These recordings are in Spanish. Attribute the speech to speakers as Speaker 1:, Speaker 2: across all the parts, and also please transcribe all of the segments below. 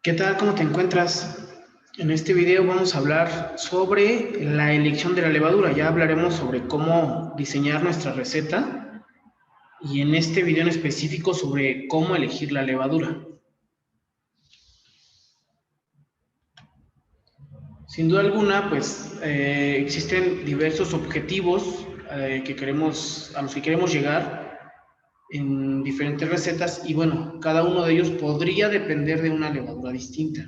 Speaker 1: ¿Qué tal? ¿Cómo te encuentras? En este video vamos a hablar sobre la elección de la levadura. Ya hablaremos sobre cómo diseñar nuestra receta y en este video en específico sobre cómo elegir la levadura. Sin duda alguna, pues existen diversos objetivos a los que queremos llegar en diferentes recetas y bueno, cada uno de ellos podría depender de una levadura distinta.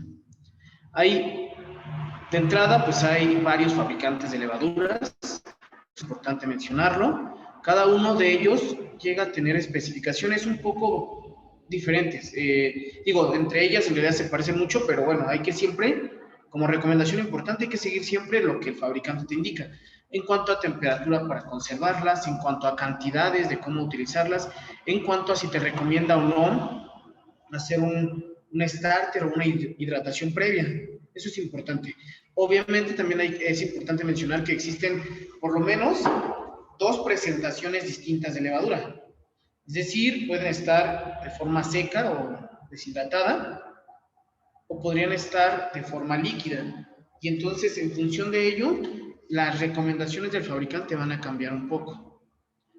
Speaker 1: De entrada, pues hay varios fabricantes de levaduras, es importante mencionarlo. Cada uno de ellos llega a tener especificaciones un poco diferentes. Entre ellas en realidad se parecen mucho, pero bueno, hay que siempre, como recomendación importante, hay que seguir siempre lo que el fabricante te indica. En cuanto a temperatura para conservarlas, en cuanto a cantidades de cómo utilizarlas, en cuanto a si te recomienda o no hacer un starter o una hidratación previa. Eso es importante. Obviamente también es importante mencionar que existen por lo menos dos presentaciones distintas de levadura. Es decir, pueden estar de forma seca o deshidratada o podrían estar de forma líquida. Y entonces, en función de ello, las recomendaciones del fabricante van a cambiar un poco.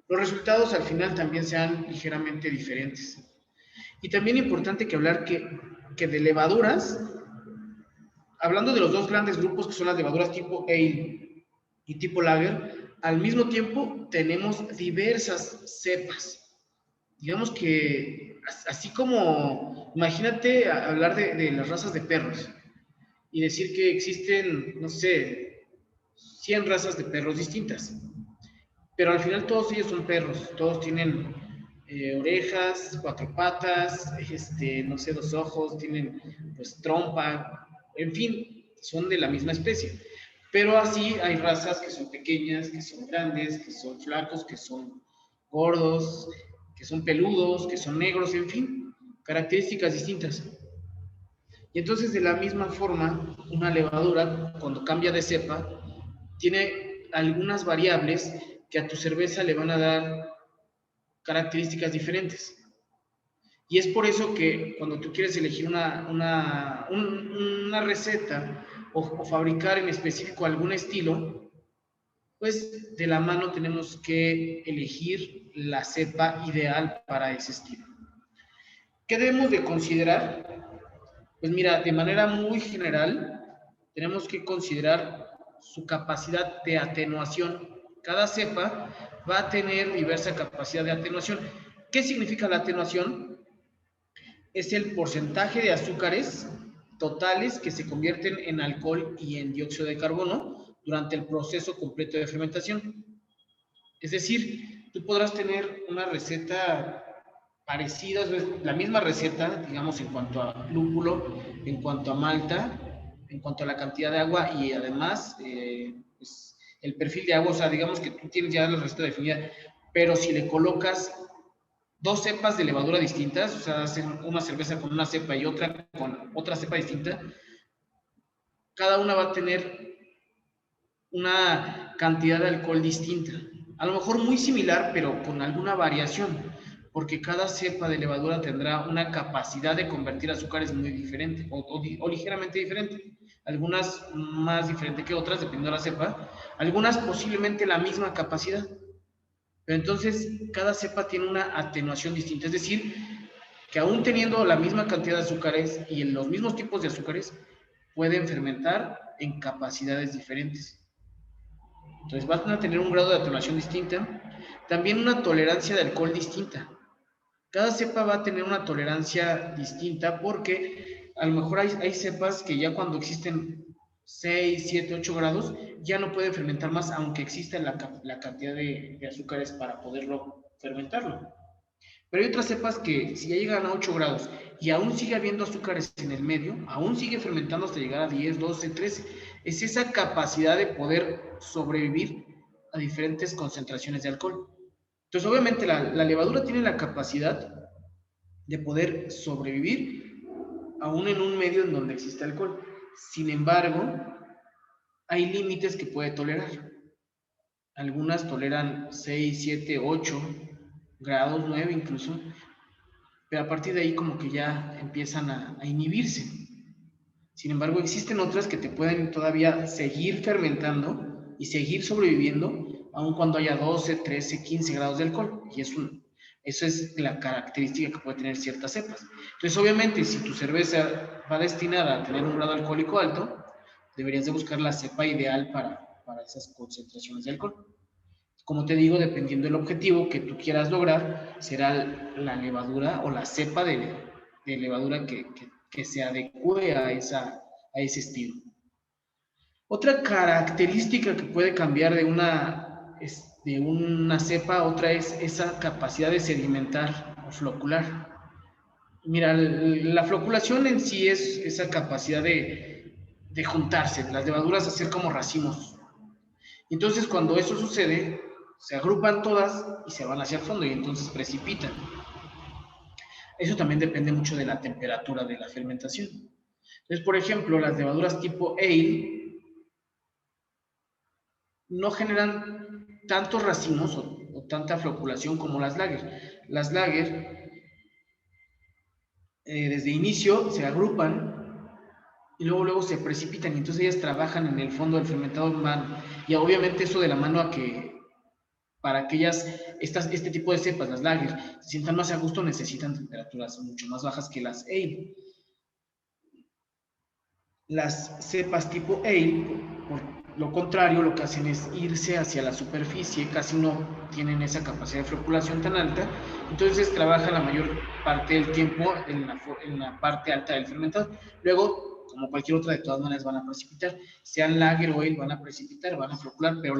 Speaker 1: Los resultados al final también sean ligeramente diferentes. Y también importante que hablar que de levaduras, hablando de los dos grandes grupos que son las levaduras tipo Ale y tipo Lager, al mismo tiempo tenemos diversas cepas. Digamos que así como, imagínate hablar de las razas de perros y decir que existen, no sé, 100 razas de perros distintas. Pero al final todos ellos son perros, todos tienen orejas, cuatro patas, no sé, dos ojos, tienen pues trompa, en fin, son de la misma especie. Pero así hay razas que son pequeñas, que son grandes, que son flacos, que son gordos, que son peludos, que son negros, en fin, características distintas. Y entonces de la misma forma, una levadura, cuando cambia de cepa, tiene algunas variables que a tu cerveza le van a dar características diferentes. Y es por eso que cuando tú quieres elegir una receta o fabricar en específico algún estilo, pues de la mano tenemos que elegir la cepa ideal para ese estilo. ¿Qué debemos de considerar? Pues mira, de manera muy general, tenemos que considerar su capacidad de atenuación. Cada cepa va a tener diversa capacidad de atenuación. ¿Qué significa la atenuación? Es el porcentaje de azúcares totales que se convierten en alcohol y en dióxido de carbono durante el proceso completo de fermentación. Es decir, tú podrás tener una receta parecida, la misma receta, digamos, en cuanto a lúpulo, en cuanto a malta, en cuanto a la cantidad de agua y además pues, el perfil de agua, o sea, digamos que tú tienes ya la receta definida, pero si le colocas dos cepas de levadura distintas, o sea, hacer una cerveza con una cepa y otra con otra cepa distinta, cada una va a tener una cantidad de alcohol distinta. A lo mejor muy similar, pero con alguna variación, porque cada cepa de levadura tendrá una capacidad de convertir azúcares muy diferente o ligeramente diferente. Algunas más diferente que otras, dependiendo de la cepa. Algunas posiblemente la misma capacidad. Pero entonces, cada cepa tiene una atenuación distinta. Es decir, que aún teniendo la misma cantidad de azúcares y en los mismos tipos de azúcares, pueden fermentar en capacidades diferentes. Entonces van a tener un grado de atenuación distinta, también una tolerancia de alcohol distinta. Cada cepa va a tener una tolerancia distinta porque a lo mejor hay cepas que ya cuando existen 6, 7, 8 grados ya no pueden fermentar más aunque exista la cantidad de azúcares para poderlo fermentarlo. Pero hay otras cepas que si ya llegan a 8 grados y aún sigue habiendo azúcares en el medio, aún sigue fermentando hasta llegar a 10, 12, 13. Es esa capacidad de poder sobrevivir a diferentes concentraciones de alcohol. Entonces, obviamente, la levadura tiene la capacidad de poder sobrevivir aún en un medio en donde existe alcohol. Sin embargo, hay límites que puede tolerar. Algunas toleran 6, 7, 8 grados, 9 incluso, pero a partir de ahí como que ya empiezan a inhibirse. Sin embargo, existen otras que te pueden todavía seguir fermentando y seguir sobreviviendo, aun cuando haya 12, 13, 15 grados de alcohol. Y eso es la característica que puede tener ciertas cepas. Entonces, obviamente, si tu cerveza va destinada a tener un grado alcohólico alto, deberías de buscar la cepa ideal para esas concentraciones de alcohol. Como te digo, dependiendo del objetivo que tú quieras lograr, será la levadura o la cepa de levadura que se adecue a ese estilo. Otra característica que puede cambiar de una cepa a otra es esa capacidad de sedimentar o flocular. Mira, la floculación en sí es esa capacidad de juntarse, de las levaduras hacer como racimos. Entonces, cuando eso sucede, se agrupan todas y se van hacia el fondo y entonces precipitan. Eso también depende mucho de la temperatura de la fermentación. Entonces, por ejemplo, las levaduras tipo ale no generan tantos racimos o tanta floculación como las lager. Las lager, desde inicio, se agrupan y luego se precipitan y entonces ellas trabajan en el fondo del fermentador. Y obviamente eso de la mano a que para que este tipo de cepas, las lager, se sientan más a gusto, necesitan temperaturas mucho más bajas que las ale. Las cepas tipo ale, por lo contrario, lo que hacen es irse hacia la superficie, casi no tienen esa capacidad de floculación tan alta, entonces trabaja la mayor parte del tiempo en la parte alta del fermentador. Luego, como cualquier otra, de todas maneras van a precipitar, sean lager o ale, van a precipitar, van a flocular, pero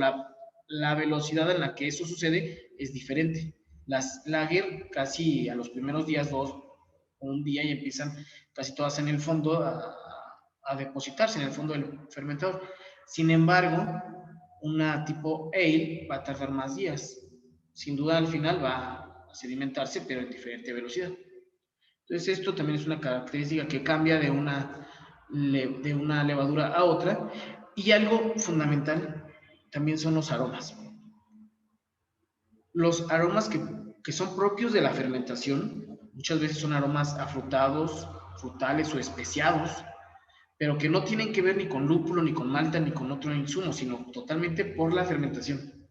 Speaker 1: la velocidad en la que eso sucede es diferente. Las lager casi a los primeros días, 2 o un día, y empiezan casi todas en el fondo a depositarse en el fondo del fermentador. Sin embargo, una tipo ale va a tardar más días. Sin duda, al final va a sedimentarse, pero en diferente velocidad. Entonces, esto también es una característica que cambia de una levadura a otra. Y algo fundamental también son los aromas. Los aromas que son propios de la fermentación, muchas veces son aromas afrutados, frutales o especiados, pero que no tienen que ver ni con lúpulo, ni con malta, ni con otro insumo, sino totalmente por la fermentación.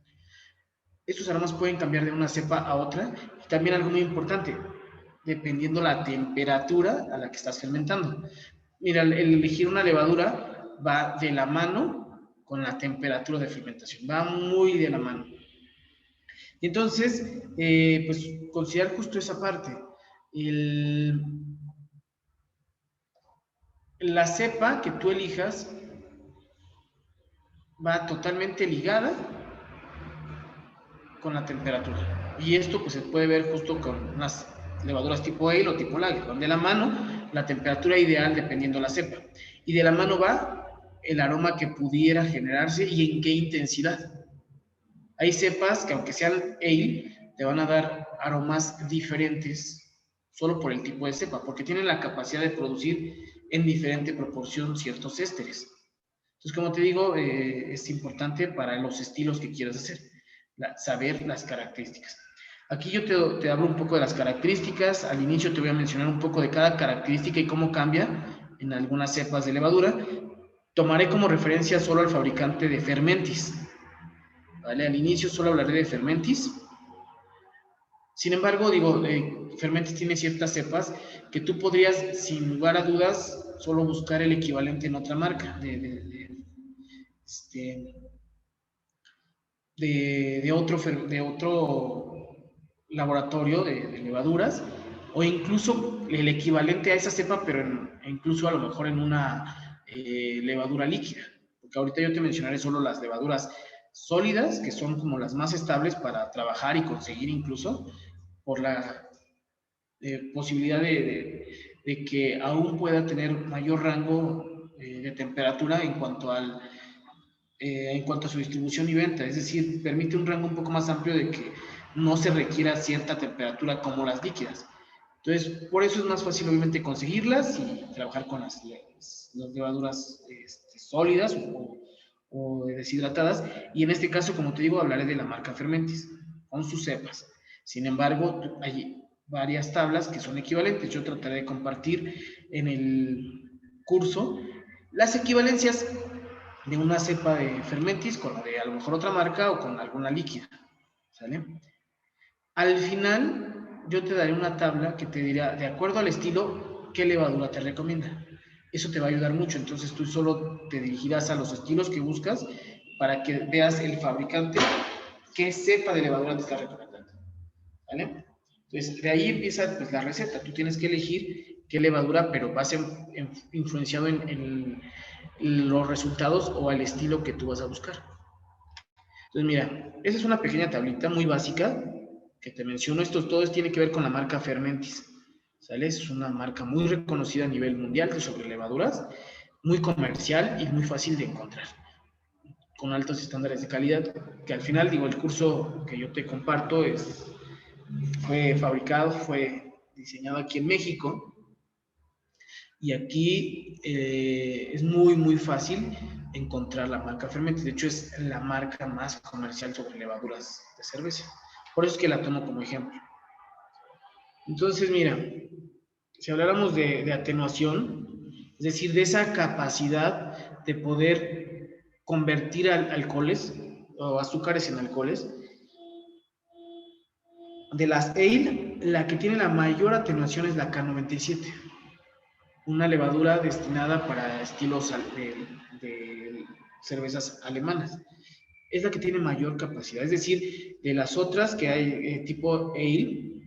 Speaker 1: Estos aromas pueden cambiar de una cepa a otra, y también algo muy importante, dependiendo la temperatura a la que estás fermentando. Mira, el elegir una levadura va de la mano con la temperatura de fermentación, va muy de la mano. Y entonces, pues considerar justo esa parte. La cepa que tú elijas va totalmente ligada con la temperatura. Y esto pues se puede ver justo con unas levaduras tipo ale o tipo lager. Van de la mano la temperatura ideal dependiendo la cepa. Y de la mano va el aroma que pudiera generarse y en qué intensidad. Hay cepas que aunque sean ale, te van a dar aromas diferentes solo por el tipo de cepa, porque tienen la capacidad de producir en diferente proporción ciertos ésteres. Entonces, como te digo, es importante para los estilos que quieras hacer, saber las características. Aquí yo te hablo un poco de las características. Al inicio te voy a mencionar un poco de cada característica y cómo cambia en algunas cepas de levadura. Tomaré como referencia solo al fabricante de Fermentis. ¿Vale? Al inicio solo hablaré de Fermentis. Sin embargo, digo, Fermentis tiene ciertas cepas que tú podrías, sin lugar a dudas, solo buscar el equivalente en otra marca de otro laboratorio de levaduras, o incluso el equivalente a esa cepa, pero incluso a lo mejor en una levadura líquida. Porque ahorita yo te mencionaré solo las levaduras sólidas, que son como las más estables para trabajar y conseguir incluso por la posibilidad de que aún pueda tener mayor rango de temperatura en cuanto a su distribución y venta, es decir, permite un rango un poco más amplio de que no se requiera cierta temperatura como las líquidas. Entonces, por eso es más fácil obviamente conseguirlas y trabajar con las levaduras sólidas o deshidratadas. Y en este caso, como te digo, hablaré de la marca Fermentis, con sus cepas. Sin embargo, hay varias tablas que son equivalentes. Yo trataré de compartir en el curso Las equivalencias de una cepa de Fermentis con la de a lo mejor otra marca o con alguna líquida, ¿sale? Al final, yo te daré una tabla que te dirá, de acuerdo al estilo, qué levadura te recomienda. Eso te va a ayudar mucho, entonces tú solo te dirigirás a los estilos que buscas para que veas el fabricante qué cepa de levadura te está recomendando, ¿vale? Entonces, de ahí empieza pues, la receta. Tú tienes que elegir qué levadura, pero va a ser influenciado en los resultados o el estilo que tú vas a buscar. Entonces, mira, esa es una pequeña tablita muy básica que te menciono. Esto todo tiene que ver con la marca Fermentis, ¿sale? Es una marca muy reconocida a nivel mundial de sobre levaduras, muy comercial y muy fácil de encontrar, con altos estándares de calidad, que al final, digo, el curso que yo te comparto fue fabricado, fue diseñado aquí en México, y aquí es muy fácil encontrar la marca Fermentis. De hecho, es la marca más comercial sobre levaduras de cerveza. Por eso es que la tomo como ejemplo. Entonces, mira, si habláramos de atenuación, es decir, de esa capacidad de poder convertir alcoholes o azúcares en alcoholes, de las ale, la que tiene la mayor atenuación es la K97, una levadura destinada para estilos de cervezas alemanas. Es la que tiene mayor capacidad, es decir, de las otras que hay tipo ale,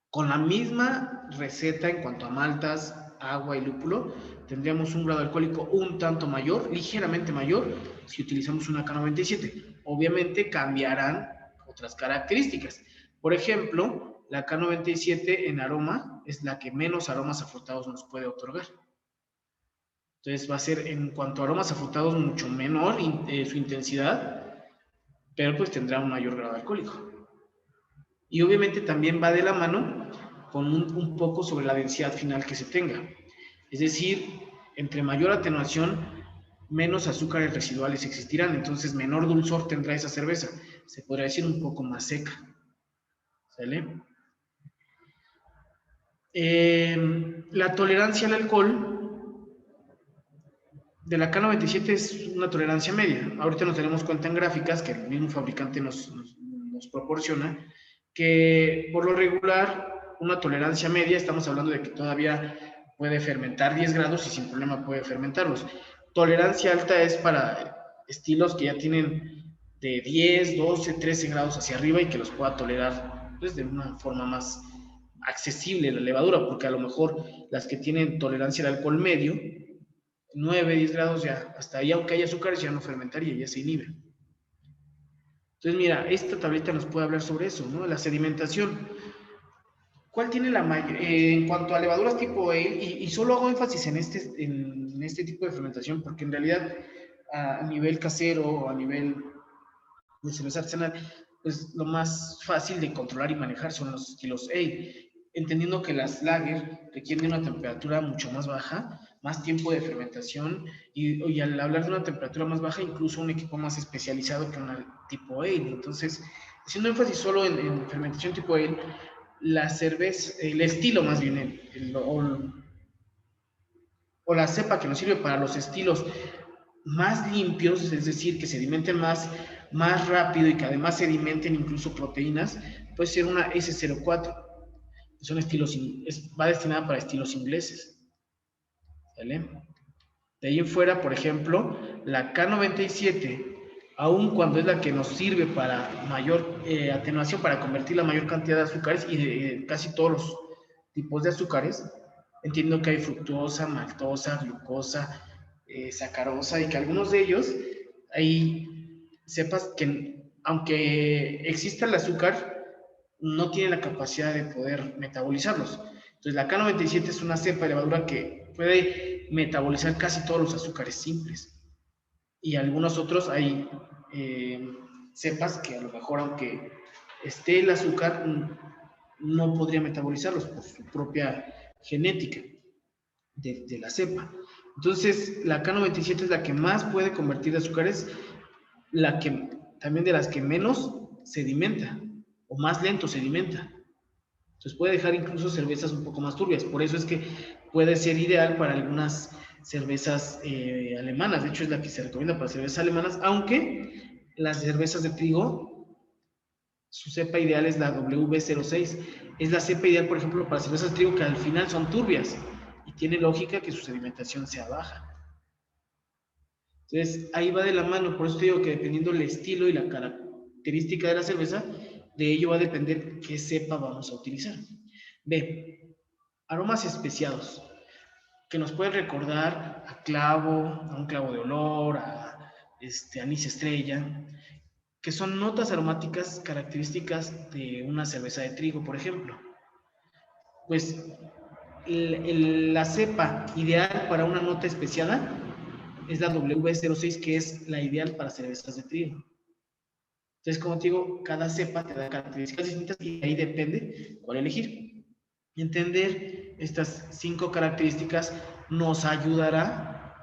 Speaker 1: con la misma receta en cuanto a maltas, agua y lúpulo, tendríamos un grado alcohólico un tanto mayor, ligeramente mayor, si utilizamos una K97. Obviamente cambiarán otras características. Por ejemplo, la K97 en aroma es la que menos aromas afrutados nos puede otorgar. Entonces va a ser en cuanto a aromas afrutados mucho menor su intensidad, pero pues tendrá un mayor grado alcohólico. Y obviamente también va de la mano con un poco sobre la densidad final que se tenga. Es decir, entre mayor atenuación, menos azúcares residuales existirán, entonces menor dulzor tendrá esa cerveza. Se podría decir un poco más seca. ¿Sale? La tolerancia al alcohol de la K97 es una tolerancia media. Ahorita nos tenemos cuenta en gráficas que el mismo fabricante nos proporciona, que por lo regular una tolerancia media, estamos hablando de que todavía puede fermentar 10 grados y sin problema puede fermentarlos. Tolerancia alta es para estilos que ya tienen de 10, 12, 13 grados hacia arriba y que los pueda tolerar pues, de una forma más accesible la levadura, porque a lo mejor las que tienen tolerancia al alcohol medio, 9, 10 grados ya, hasta ahí aunque haya azúcares ya no fermentaría, ya se inhibe. Entonces mira, esta tablita nos puede hablar sobre eso, ¿no? La sedimentación. ¿Cuál tiene la mayor? En cuanto a levaduras tipo Ale, y solo hago énfasis en este tipo de fermentación, porque en realidad a nivel casero o a nivel de cerveza artesanal, pues lo más fácil de controlar y manejar son los estilos Ale, entendiendo que las lager requieren una temperatura mucho más baja, más tiempo de fermentación, y al hablar de una temperatura más baja, incluso un equipo más especializado que una tipo Ale. Entonces, haciendo énfasis solo en fermentación tipo Ale, la cerveza, el estilo más bien, o la cepa que nos sirve para los estilos más limpios, es decir, que sedimenten más rápido y que además sedimenten incluso proteínas, puede ser una S04. Son estilos, va destinada para estilos ingleses. ¿Vale? De ahí en fuera, por ejemplo, la K97, aun cuando es la que nos sirve para mayor atenuación, para convertir la mayor cantidad de azúcares y de casi todos los tipos de azúcares, entiendo que hay fructosa, maltosa, glucosa, sacarosa, y que algunos de ellos, ahí sepas que aunque exista el azúcar, no tiene la capacidad de poder metabolizarlos. Entonces la K97 es una cepa de levadura que puede metabolizar casi todos los azúcares simples. Y algunos otros hay cepas que a lo mejor aunque esté el azúcar, no podría metabolizarlos por su propia genética de la cepa. Entonces la K97 es la que más puede convertir azúcares, la que también de las que menos sedimenta o más lento sedimenta. Entonces puede dejar incluso cervezas un poco más turbias. Por eso es que puede ser ideal para algunas cervezas alemanas. De hecho, es la que se recomienda para cervezas alemanas, aunque las cervezas de trigo, su cepa ideal es la W06. Es la cepa ideal, por ejemplo, para cervezas de trigo que al final son turbias y tiene lógica que su sedimentación sea baja. Entonces, ahí va de la mano. Por eso te digo que dependiendo del estilo y la característica de la cerveza, de ello va a depender qué cepa vamos a utilizar. B, aromas especiados, que nos pueden recordar a clavo, a un clavo de olor, a anís estrella, que son notas aromáticas características de una cerveza de trigo, por ejemplo. Pues la cepa ideal para una nota especiada es la W06, que es la ideal para cervezas de trigo. Entonces, como te digo, cada cepa te da características distintas y ahí depende cuál elegir. Entender estas 5 características nos ayudará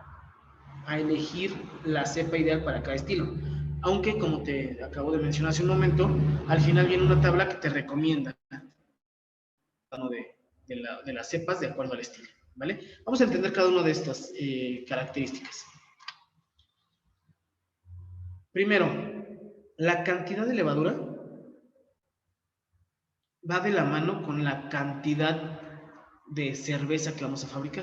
Speaker 1: a elegir la cepa ideal para cada estilo. Aunque, como te acabo de mencionar hace un momento, al final viene una tabla que te recomienda de las cepas de acuerdo al estilo, ¿vale? Vamos a entender cada una de estas características. Primero, la cantidad de levadura va de la mano con la cantidad de cerveza que vamos a fabricar.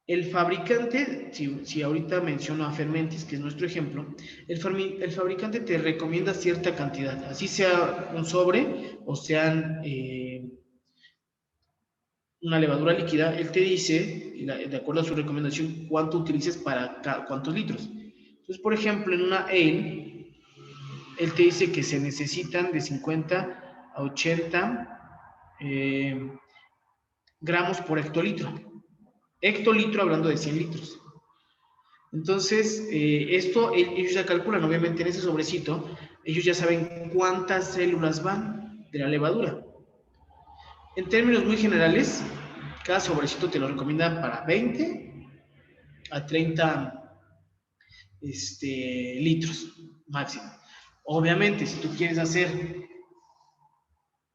Speaker 1: El fabricante, si ahorita menciono a Fermentis, que es nuestro ejemplo, el fabricante te recomienda cierta cantidad, así sea un sobre o sean una levadura líquida, él te dice, de acuerdo a su recomendación, cuánto utilices para cuántos litros. Entonces, por ejemplo, en una ale, él te dice que se necesitan de 50 a 80 gramos por hectolitro. Hectolitro hablando de 100 litros. Entonces, esto ellos ya calculan, obviamente en ese sobrecito, ellos ya saben cuántas células van de la levadura. En términos muy generales, cada sobrecito te lo recomiendan para 20 a 30 litros máximo. Obviamente, si tú quieres hacer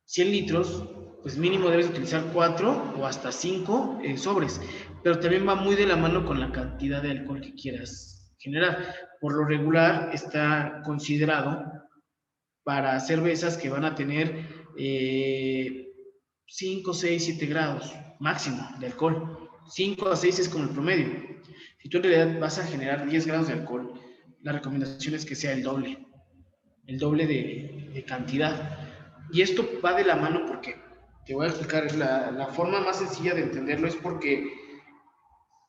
Speaker 1: 100 litros, pues mínimo debes utilizar 4 o hasta 5 sobres, pero también va muy de la mano con la cantidad de alcohol que quieras generar. Por lo regular está considerado para cervezas que van a tener 5, 6, 7 grados máximo de alcohol. 5 a 6 es como el promedio. Si tú en realidad vas a generar 10 grados de alcohol, la recomendación es que sea el doble de cantidad. Y esto va de la mano porque, te voy a explicar, la forma más sencilla de entenderlo es porque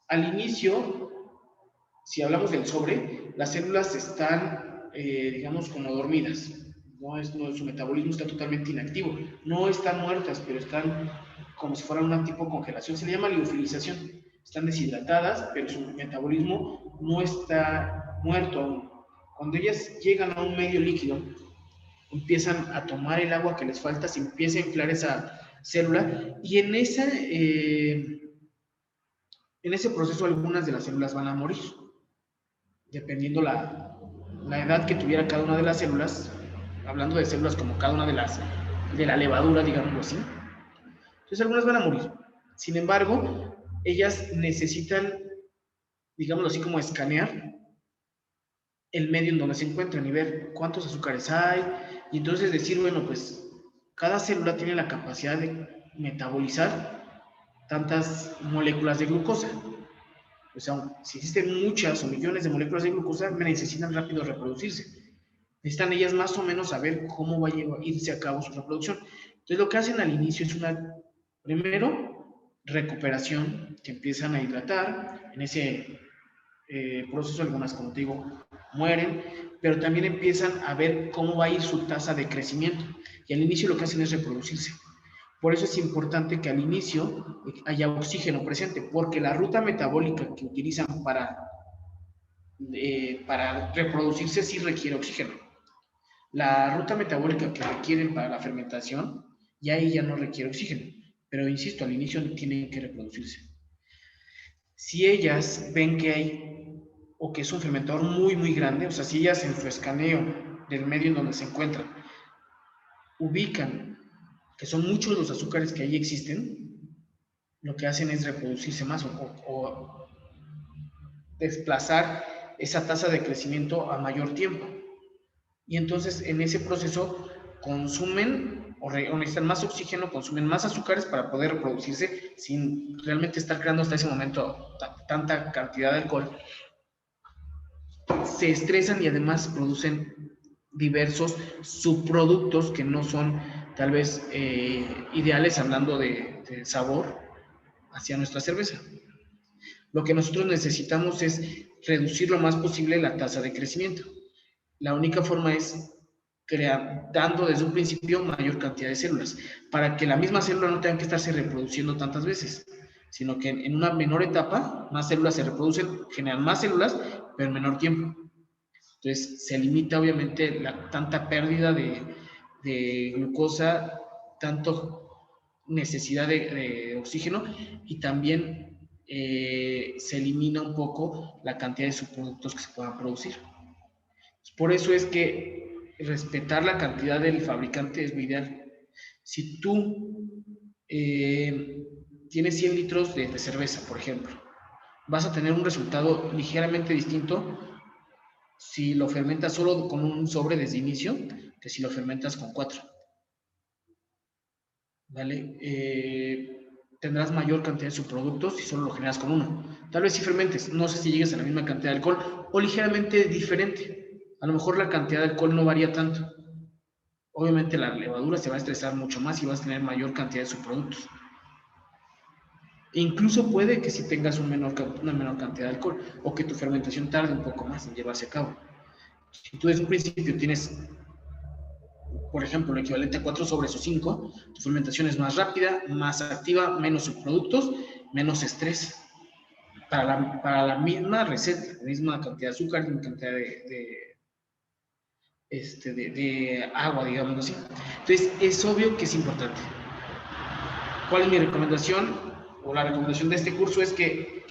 Speaker 1: al inicio, si hablamos del sobre, las células están, digamos, como dormidas. Su metabolismo está totalmente inactivo. No están muertas, pero están como si fuera una tipo de congelación. Se le llama liofilización. Están deshidratadas, pero su metabolismo no está muerto aún. Cuando ellas llegan a un medio líquido, empiezan a tomar el agua que les falta, se empieza a inflar esa célula y en ese proceso algunas de las células van a morir, dependiendo la edad que tuviera cada una de las células, hablando de células como cada una de la levadura, digámoslo así. Entonces algunas van a morir. Sin embargo, ellas necesitan, digámoslo así, como escanear el medio en donde se encuentran y ver cuántos azúcares hay, y entonces decir, bueno, pues cada célula tiene la capacidad de metabolizar tantas moléculas de glucosa. O sea, si existen muchas o millones de moléculas de glucosa, necesitan rápido reproducirse. Necesitan ellas más o menos saber cómo va a irse a cabo su reproducción. Entonces lo que hacen al inicio es primero, recuperación, que empiezan a hidratar. En ese proceso algunas, como te digo, mueren, pero también empiezan a ver cómo va a ir su tasa de crecimiento. Y al inicio lo que hacen es reproducirse. Por eso es importante que al inicio haya oxígeno presente, porque la ruta metabólica que utilizan para reproducirse sí requiere oxígeno. La ruta metabólica que requieren para la fermentación, ya ahí ya no requiere oxígeno. Pero insisto, al inicio tienen que reproducirse. Si ellas ven que hay, o que es un fermentador muy, muy grande, o sea, si ellas en su escaneo del medio en donde se encuentran ubican que son muchos los azúcares que ahí existen, lo que hacen es reproducirse más o desplazar esa tasa de crecimiento a mayor tiempo. Y entonces en ese proceso consumen o necesitan más oxígeno, consumen más azúcares para poder reproducirse sin realmente estar creando hasta ese momento tanta cantidad de alcohol. Se estresan y además producen diversos subproductos que no son tal vez ideales hablando de sabor hacia nuestra cerveza. Lo que nosotros necesitamos es reducir lo más posible la tasa de crecimiento. La única forma es dando desde un principio mayor cantidad de células, para que la misma célula no tenga que estarse reproduciendo tantas veces, sino que en una menor etapa, más células se reproducen, generan más células, pero en menor tiempo. Entonces, se limita obviamente tanta pérdida de glucosa, tanto necesidad de oxígeno, y también se elimina un poco la cantidad de subproductos que se puedan producir. Por eso es que respetar la cantidad del fabricante es lo ideal. Si tú tienes 100 litros de cerveza, por ejemplo, vas a tener un resultado ligeramente distinto si lo fermentas solo con un sobre desde inicio que si lo fermentas con 4. ¿Vale? Tendrás mayor cantidad de subproductos si solo lo generas con uno. Tal vez si fermentes, no sé si llegues a la misma cantidad de alcohol o ligeramente diferente. A lo mejor la cantidad de alcohol no varía tanto. Obviamente la levadura se va a estresar mucho más y vas a tener mayor cantidad de subproductos. E incluso puede que si tengas una menor cantidad de alcohol o que tu fermentación tarde un poco más en llevarse a cabo. Si tú desde un principio tienes, por ejemplo, lo equivalente a 4 sobres o 5, tu fermentación es más rápida, más activa, menos subproductos, menos estrés. Para la misma receta, la misma cantidad de azúcar, la misma cantidad de agua, digamos así. Entonces, es obvio que es importante. ¿Cuál es mi recomendación? O la recomendación de este curso es que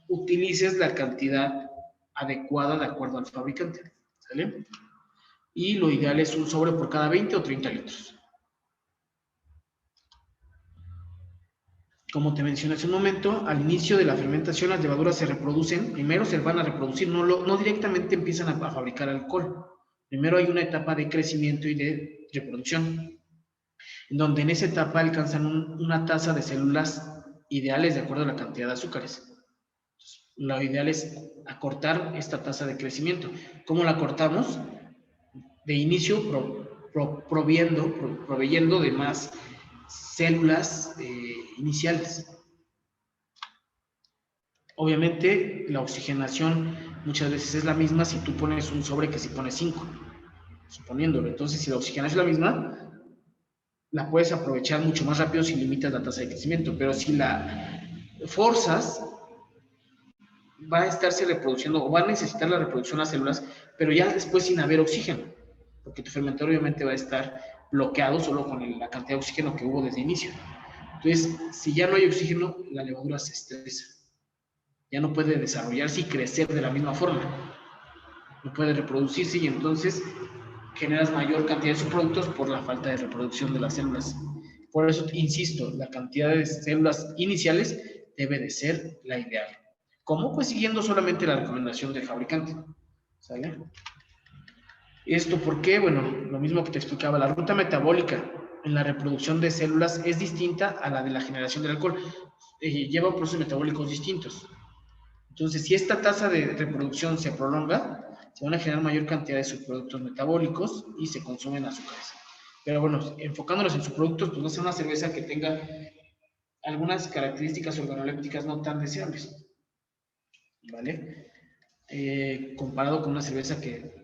Speaker 1: utilices la cantidad adecuada de acuerdo al fabricante. ¿Sale? Y lo ideal es un sobre por cada 20 o 30 litros. Como te mencioné hace un momento, al inicio de la fermentación las levaduras se reproducen, primero se van a reproducir, no directamente empiezan a fabricar alcohol. Primero hay una etapa de crecimiento y de reproducción, en donde en esa etapa alcanzan una tasa de células ideales de acuerdo a la cantidad de azúcares. Lo ideal es acortar esta tasa de crecimiento. ¿Cómo la cortamos? De inicio proveyendo de más células iniciales. Obviamente la oxigenación muchas veces es la misma si tú pones un sobre que si pones 5, suponiéndolo. Entonces, si la oxigenación es la misma, la puedes aprovechar mucho más rápido si limitas la tasa de crecimiento. Pero si la forzas, va a estarse reproduciendo o va a necesitar la reproducción de las células, pero ya después sin haber oxígeno, porque tu fermentador obviamente va a estar bloqueado solo con la cantidad de oxígeno que hubo desde el inicio. Entonces, si ya no hay oxígeno, la levadura se estresa. Ya no puede desarrollarse y crecer de la misma forma. No puede reproducirse y entonces generas mayor cantidad de subproductos por la falta de reproducción de las células. Por eso, insisto, la cantidad de células iniciales debe de ser la ideal. ¿Cómo? Pues siguiendo solamente la recomendación del fabricante. ¿Sale? ¿Esto por qué? Bueno, lo mismo que te explicaba, la ruta metabólica en la reproducción de células es distinta a la de la generación del alcohol. Lleva procesos metabólicos distintos. Entonces, si esta tasa de reproducción se prolonga, se van a generar mayor cantidad de subproductos metabólicos y se consumen azúcares. Pero bueno, enfocándonos en subproductos, pues no sea una cerveza que tenga algunas características organolépticas no tan deseables, ¿vale? Comparado con una cerveza que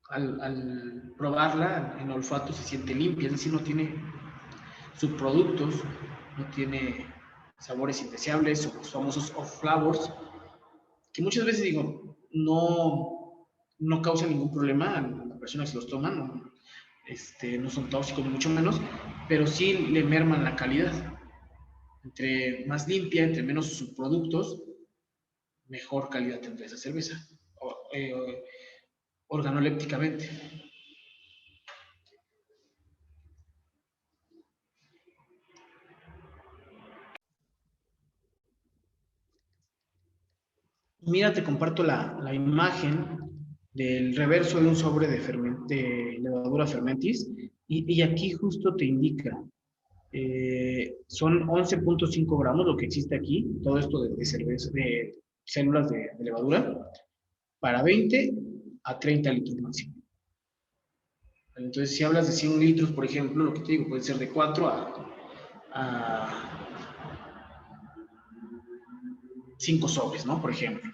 Speaker 1: al probarla en olfato se siente limpia, es decir, no tiene subproductos, no tiene sabores indeseables o los famosos off flavors, que muchas veces digo, no causan ningún problema a las personas que los toman, no son tóxicos ni mucho menos, pero sí le merman la calidad. Entre más limpia, entre menos subproductos, mejor calidad tendrá esa cerveza, organolépticamente. Mira, te comparto la imagen del reverso de un sobre de levadura fermentis y aquí justo te indica, son 11.5 gramos lo que existe aquí, todo esto de células de levadura, para 20 a 30 litros máximo. Entonces, si hablas de 100 litros, por ejemplo, lo que te digo, puede ser de 4 a 5 sobres, ¿no? Por ejemplo.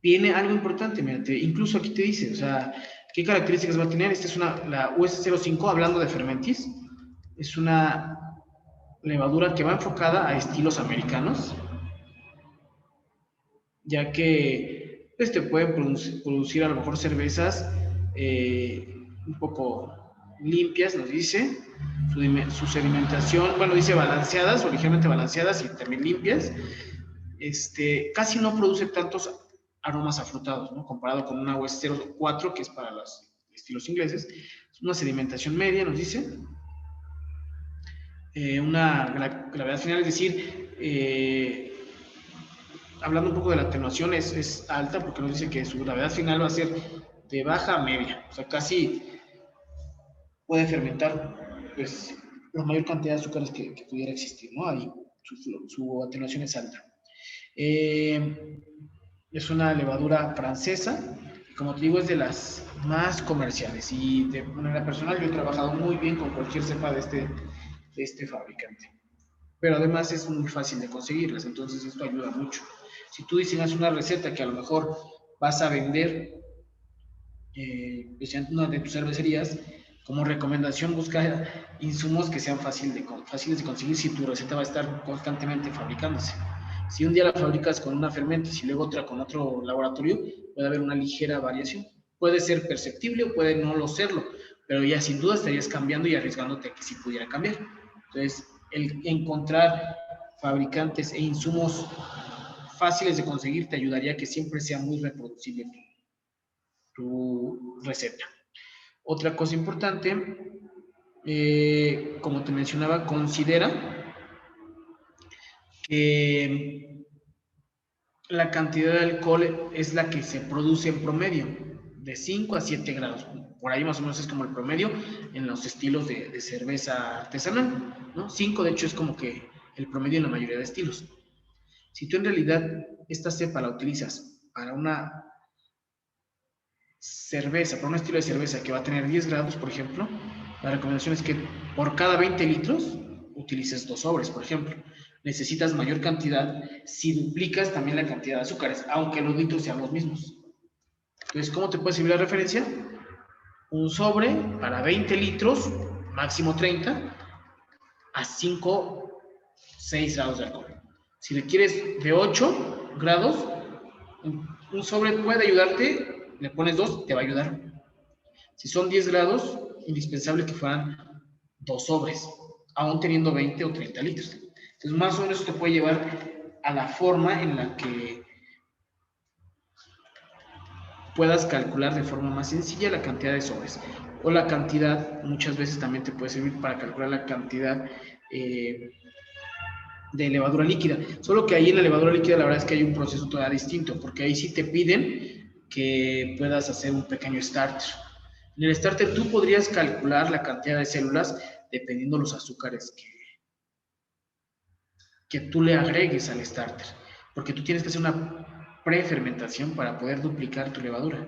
Speaker 1: Viene algo importante, mira, incluso aquí te dice, o sea, ¿qué características va a tener? Esta es la US05, hablando de fermentis, es una levadura que va enfocada a estilos americanos, ya que pues, te pueden producir a lo mejor cervezas un poco limpias, nos dice, su sedimentación, bueno, dice balanceadas o ligeramente balanceadas y también limpias, casi no produce tantos aromas afrutados, ¿no? Comparado con una West 04, que es para los estilos ingleses. Es una sedimentación media, nos dice. Una gravedad final, es decir, hablando un poco de la atenuación, es alta porque nos dice que su gravedad final va a ser de baja a media. O sea, casi puede fermentar pues, la mayor cantidad de azúcares que pudiera existir, ¿no? Ahí su atenuación es alta. Es una levadura francesa, y como te digo, es de las más comerciales. Y de manera personal, yo he trabajado muy bien con cualquier cepa de este fabricante. Pero además es muy fácil de conseguirlas, entonces esto ayuda mucho. Si tú diseñas una receta que a lo mejor vas a vender en una de tus cervecerías, como recomendación busca insumos que sean fáciles de conseguir si tu receta va a estar constantemente fabricándose. Si un día la fabricas con una fermentis y luego otra con otro laboratorio, puede haber una ligera variación. Puede ser perceptible o puede no lo serlo, pero ya sin duda estarías cambiando y arriesgándote a que sí pudiera cambiar. Entonces, el encontrar fabricantes e insumos fáciles de conseguir te ayudaría a que siempre sea muy reproducible tu receta. Otra cosa importante, como te mencionaba, considera que la cantidad de alcohol es la que se produce en promedio, de 5 a 7 grados. Por ahí más o menos es como el promedio en los estilos de cerveza artesanal, ¿no? 5 de hecho es como que el promedio en la mayoría de estilos. Si tú en realidad esta cepa la utilizas para una cerveza, para un estilo de cerveza que va a tener 10 grados, por ejemplo, la recomendación es que por cada 20 litros utilices 2 sobres, por ejemplo. Necesitas mayor cantidad si duplicas también la cantidad de azúcares, aunque los litros sean los mismos. Entonces, ¿cómo te puede servir la referencia? Un sobre para 20 litros, máximo 30, a 5, 6 grados de alcohol. Si le quieres de 8 grados, un sobre puede ayudarte, le pones 2, te va a ayudar. Si son 10 grados, indispensable que fueran 2 sobres, aún teniendo 20 o 30 litros. Entonces, más o menos te puede llevar a la forma en la que puedas calcular de forma más sencilla la cantidad de sobres. O la cantidad, muchas veces también te puede servir para calcular la cantidad de levadura líquida. Solo que ahí en la levadura líquida la verdad es que hay un proceso todavía distinto, porque ahí sí te piden que puedas hacer un pequeño starter. En el starter tú podrías calcular la cantidad de células dependiendo los azúcares que tú le agregues al starter, porque tú tienes que hacer una prefermentación para poder duplicar tu levadura.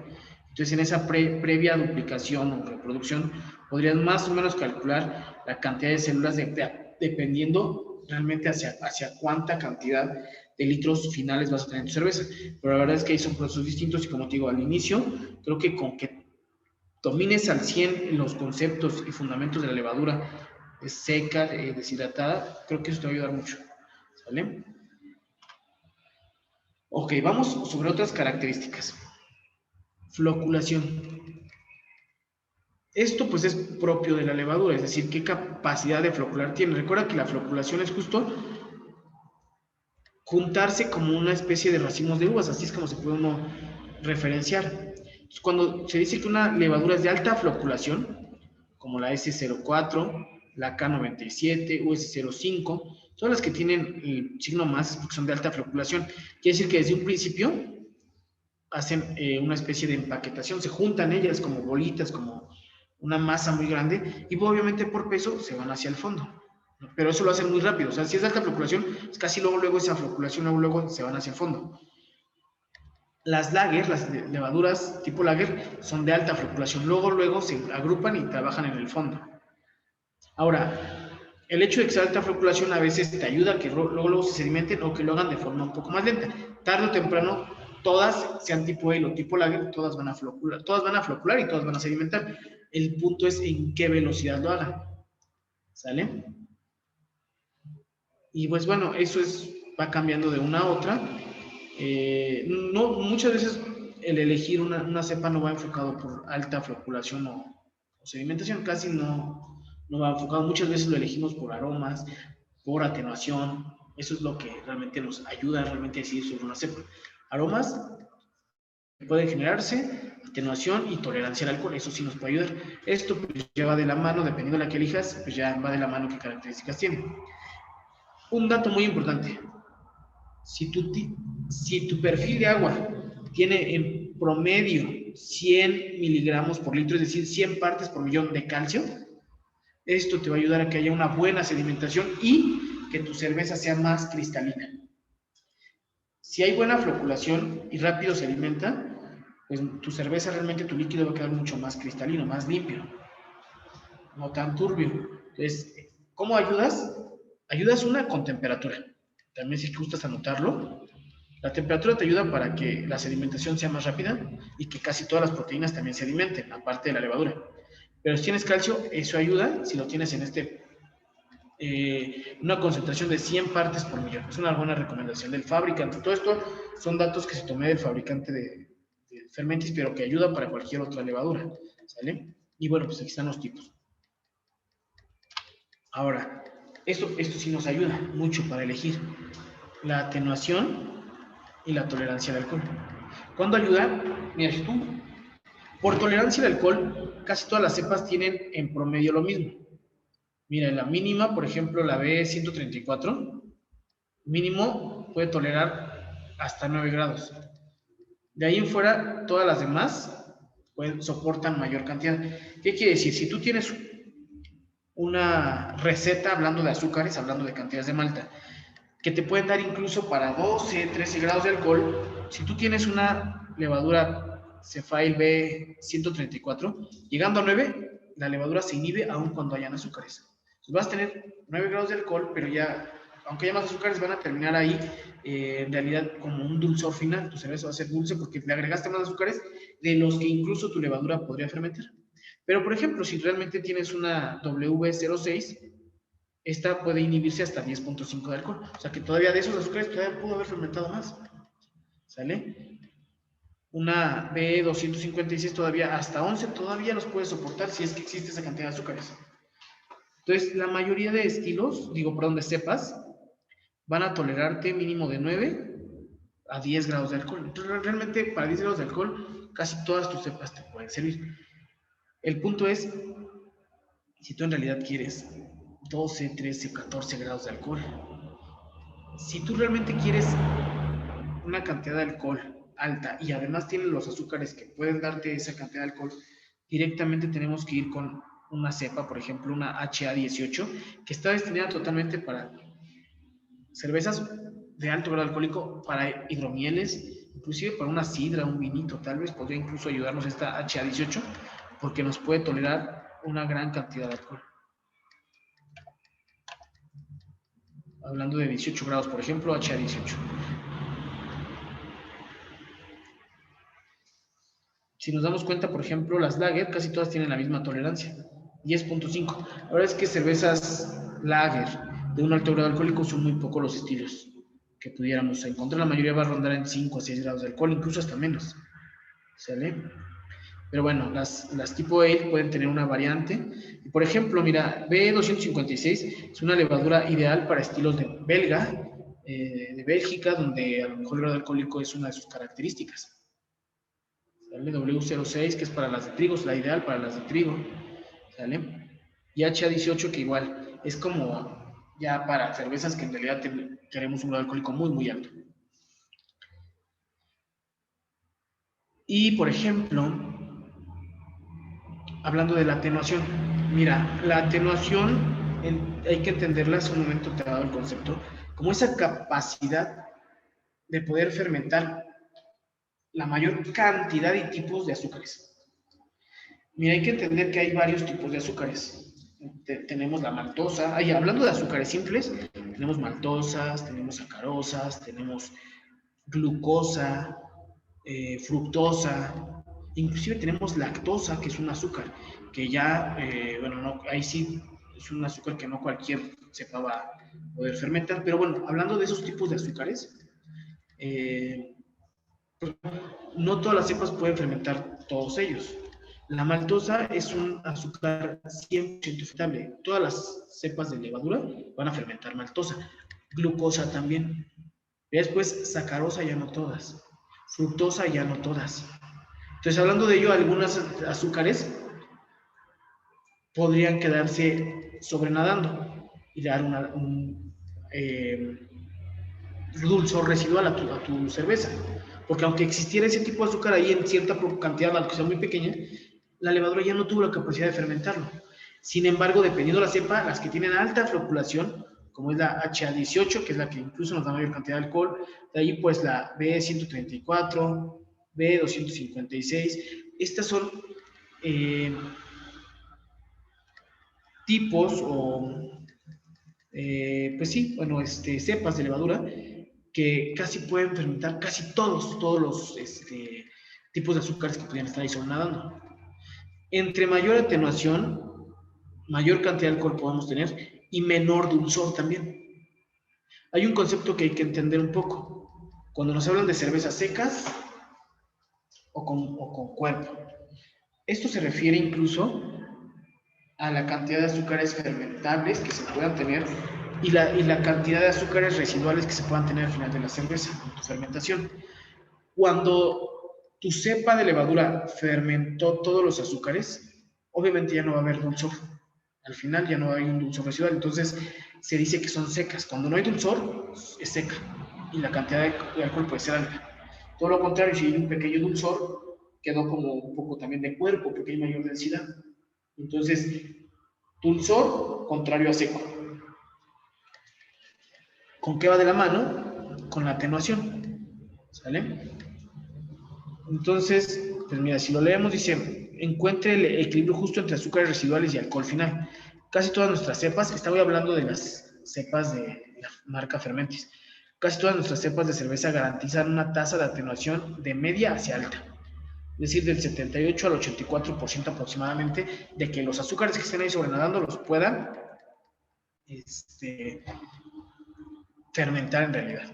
Speaker 1: Entonces, en esa previa duplicación o reproducción, podrías más o menos calcular la cantidad de células dependiendo realmente hacia cuánta cantidad de litros finales vas a tener en tu cerveza. Pero la verdad es que ahí son procesos distintos y como te digo, al inicio, creo que con que domines al 100 los conceptos y fundamentos de la levadura seca, deshidratada, creo que eso te va a ayudar mucho. ¿Vale? Ok, vamos sobre otras características. Floculación. Esto pues es propio de la levadura, es decir, qué capacidad de flocular tiene. Recuerda que la floculación es justo juntarse como una especie de racimos de uvas, así es como se puede uno referenciar. Entonces, cuando se dice que una levadura es de alta floculación, como la S04, la K97, US05, son las que tienen el signo más porque son de alta floculación. Quiere decir que desde un principio hacen una especie de empaquetación, se juntan ellas como bolitas, como una masa muy grande, y obviamente por peso se van hacia el fondo. Pero eso lo hacen muy rápido, o sea, si es de alta floculación, es casi luego esa floculación, luego se van hacia el fondo. Las lager, las levaduras tipo lager, son de alta floculación, luego se agrupan y trabajan en el fondo. Ahora, el hecho de que sea alta floculación a veces te ayuda a que luego se sedimenten o que lo hagan de forma un poco más lenta. Tarde o temprano, todas, sean tipo ale o tipo lager, todas van a flocular y todas van a sedimentar. El punto es en qué velocidad lo hagan. ¿Sale? Y pues bueno, eso va cambiando de una a otra. No, muchas veces el elegir una cepa no va enfocado por alta floculación o sedimentación, casi no va enfocado. Muchas veces lo elegimos por aromas, por atenuación. Eso es lo que realmente nos ayuda realmente a decidir sobre una cepa. Aromas pueden generarse, atenuación y tolerancia al alcohol, eso sí nos puede ayudar. Esto pues ya va de la mano, dependiendo de la que elijas, pues ya va de la mano qué características tiene. Un dato muy importante, si tu perfil de agua tiene en promedio 100 miligramos por litro, es decir, 100 partes por millón de calcio, esto te va a ayudar a que haya una buena sedimentación y que tu cerveza sea más cristalina. Si hay buena floculación y rápido se alimenta, pues tu cerveza realmente, tu líquido va a quedar mucho más cristalino, más limpio, no tan turbio. Entonces, ¿cómo ayudas? Ayudas una con temperatura. También si gustas anotarlo. La temperatura te ayuda para que la sedimentación sea más rápida y que casi todas las proteínas también se alimenten, aparte de la levadura. Pero si tienes calcio, eso ayuda si lo tienes en una concentración de 100 partes por millón. Es una buena recomendación del fabricante. Todo esto son datos que se tomé del fabricante de Fermentis, pero que ayuda para cualquier otra levadura. ¿Sale? Y bueno, pues aquí están los tipos. Ahora, esto sí nos ayuda mucho para elegir la atenuación y la tolerancia al alcohol. ¿Cuándo ayuda? Mira, si tú, por tolerancia al alcohol, casi todas las cepas tienen en promedio lo mismo. Mira, la mínima, por ejemplo, la B134, mínimo puede tolerar hasta 9 grados. De ahí en fuera, todas las demás soportan mayor cantidad. ¿Qué quiere decir? Si tú tienes una receta hablando de azúcares, hablando de cantidades de malta, que te pueden dar incluso para 12, 13 grados de alcohol, si tú tienes una levadura Cefail B134, llegando a 9, la levadura se inhibe aun cuando hayan azúcares. Entonces vas a tener 9 grados de alcohol, pero ya, aunque haya más azúcares, van a terminar ahí, en realidad, como un dulzor final. Tu cerveza va a ser dulce porque le agregaste más azúcares de los que incluso tu levadura podría fermentar. Pero, por ejemplo, si realmente tienes una W06, esta puede inhibirse hasta 10.5 de alcohol. O sea que todavía de esos azúcares todavía pudo haber fermentado más. ¿Sale? Una B256 todavía hasta 11 todavía los puede soportar si es que existe esa cantidad de azúcares. Entonces, la mayoría de estilos, de cepas, van a tolerarte mínimo de 9 a 10 grados de alcohol. Entonces, realmente para 10 grados de alcohol, casi todas tus cepas te pueden servir. El punto es, si tú en realidad quieres 12, 13, 14 grados de alcohol, si tú realmente quieres una cantidad de alcohol alta y además tienes los azúcares que pueden darte esa cantidad de alcohol, directamente tenemos que ir con una cepa, por ejemplo, una HA18, que está destinada totalmente para cervezas de alto grado alcohólico, para hidromieles, inclusive para una sidra, un vinito, tal vez podría incluso ayudarnos esta HA18, porque nos puede tolerar una gran cantidad de alcohol. Hablando de 18 grados, por ejemplo, HA18. Si nos damos cuenta, por ejemplo, las lager casi todas tienen la misma tolerancia, 10.5. La verdad es que cervezas lager de un alto grado alcohólico son muy pocos los estilos que pudiéramos encontrar. La mayoría va a rondar en 5 a 6 grados de alcohol, incluso hasta menos. ¿Sale? Pero bueno, las tipo ale pueden tener una variante. Por ejemplo, mira, B256 es una levadura ideal para estilos de belga, de Bélgica, donde a lo mejor el grado alcohólico es una de sus características. ¿Sale? W06, que es para las de trigo, es la ideal para las de trigo. ¿Sale? Y HA18, que igual es como ya para cervezas que en realidad queremos un grado alcohólico muy, muy alto. Y, por ejemplo, hablando de la atenuación, mira, la atenuación hay que entenderla, hace un momento te he dado el concepto, como esa capacidad de poder fermentar la mayor cantidad y tipos de azúcares. Mira, hay que entender que hay varios tipos de azúcares. Tenemos la maltosa, hablando de azúcares simples, tenemos maltosas, tenemos sacarosas, tenemos glucosa, fructosa, inclusive tenemos lactosa, que es un azúcar, que ya, bueno, no, ahí sí es un azúcar que no cualquier cepa va a poder fermentar, pero bueno, hablando de esos tipos de azúcares, pues, no todas las cepas pueden fermentar todos ellos. La maltosa es un azúcar 100% fermentable. Todas las cepas de levadura van a fermentar maltosa. Glucosa también. Después, sacarosa ya no todas. Fructosa ya no todas. Entonces, hablando de ello, algunos azúcares podrían quedarse sobrenadando y dar un dulzor residual a tu cerveza. Porque aunque existiera ese tipo de azúcar ahí en cierta cantidad, aunque sea muy pequeña, la levadura ya no tuvo la capacidad de fermentarlo. Sin embargo, dependiendo de la cepa, las que tienen alta floculación, como es la HA18, que es la que incluso nos da mayor cantidad de alcohol, de ahí pues la B134, B256, estas son tipos o, pues sí, bueno, cepas de levadura que casi pueden fermentar casi todos los tipos de azúcares que podrían estar ahí nadando. Entre mayor atenuación, mayor cantidad de alcohol podemos tener y menor dulzor también. Hay un concepto que hay que entender un poco. Cuando nos hablan de cervezas secas o con cuerpo, esto se refiere incluso a la cantidad de azúcares fermentables que se puedan tener y la cantidad de azúcares residuales que se puedan tener al final de la cerveza, en tu fermentación. Cuando tu cepa de levadura fermentó todos los azúcares, obviamente ya no va a haber dulzor. Al final ya no hay un dulzor residual. Entonces se dice que son secas. Cuando no hay dulzor, es seca. Y la cantidad de alcohol puede ser alta. Todo lo contrario, si hay un pequeño dulzor, quedó como un poco también de cuerpo, porque hay mayor densidad. Entonces, dulzor contrario a seco. ¿Con qué va de la mano? Con la atenuación. ¿Sale? Entonces, pues mira, si lo leemos, dice, encuentre el equilibrio justo entre azúcares residuales y alcohol final. Casi todas nuestras cepas, estaba hablando de las cepas de la marca Fermentis, casi todas nuestras cepas de cerveza garantizan una tasa de atenuación de media hacia alta. Es decir, del 78 al 84% aproximadamente, de que los azúcares que estén ahí sobrenadando los puedan fermentar en realidad.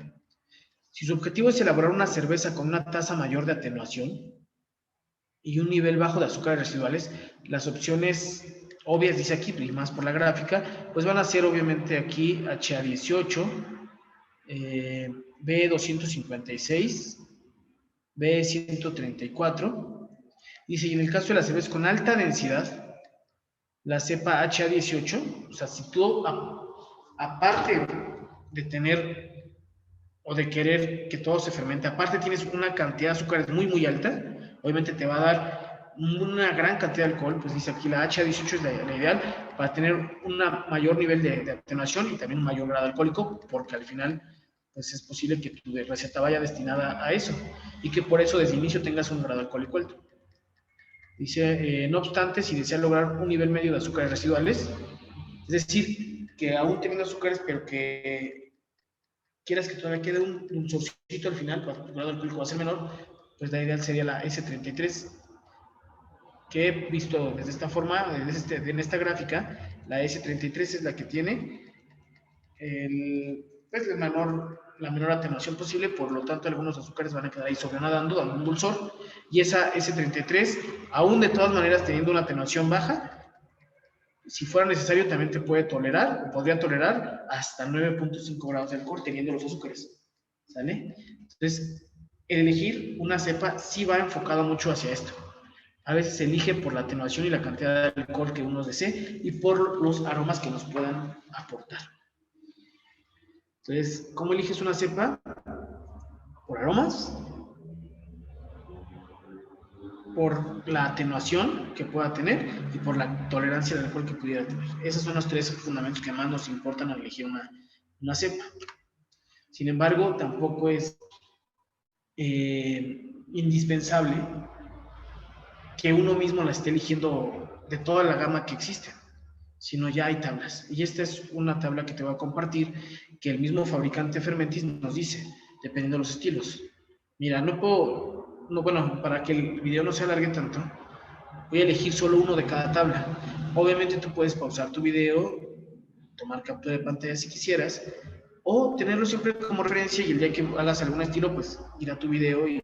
Speaker 1: Si su objetivo es elaborar una cerveza con una tasa mayor de atenuación y un nivel bajo de azúcares residuales, las opciones obvias, dice aquí, y más por la gráfica, pues van a ser obviamente aquí HA18, B256, B134. Dice, y en el caso de las cervezas con alta densidad, la cepa HA18, o sea, si tú, aparte de tener o de querer que todo se fermente, aparte tienes una cantidad de azúcares muy, muy alta, obviamente te va a dar una gran cantidad de alcohol, pues dice aquí la HA18 es la ideal para tener un mayor nivel de atenuación y también un mayor grado alcohólico, porque al final pues es posible que tu receta vaya destinada a eso y que por eso desde el inicio tengas un grado alcohólico alto. Dice, no obstante, si desea lograr un nivel medio de azúcares residuales, es decir, que aún teniendo azúcares, pero que quieras que todavía quede un dulzorcito al final, para que tu grado alcohólico va a ser menor, pues la ideal sería la S33, que he visto desde esta forma, en esta gráfica, la S33 es la que tiene pues la menor atenuación posible, por lo tanto algunos azúcares van a quedar ahí sobrenadando, dando un dulzor, y esa S33, aún de todas maneras teniendo una atenuación baja, si fuera necesario también te puede tolerar, o podría tolerar hasta 9.5 grados de alcohol teniendo los azúcares, ¿sale? Entonces, el elegir una cepa sí va enfocado mucho hacia esto. A veces se elige por la atenuación y la cantidad de alcohol que uno desee y por los aromas que nos puedan aportar. Entonces, ¿cómo eliges una cepa? ¿Por aromas? por la atenuación que pueda tener y por la tolerancia al alcohol que pudiera tener. Esos son los tres fundamentos que más nos importan al elegir una cepa. Sin embargo, tampoco es indispensable que uno mismo la esté eligiendo de toda la gama que existe, sino ya hay tablas. Y esta es una tabla que te voy a compartir, que el mismo fabricante Fermentis nos dice, dependiendo de los estilos. Mira, bueno, para que el video no se alargue tanto, voy a elegir solo uno de cada tabla. Obviamente tú puedes pausar tu video, tomar captura de pantalla si quisieras, o tenerlo siempre como referencia y el día que hagas algún estilo, pues ir a tu video y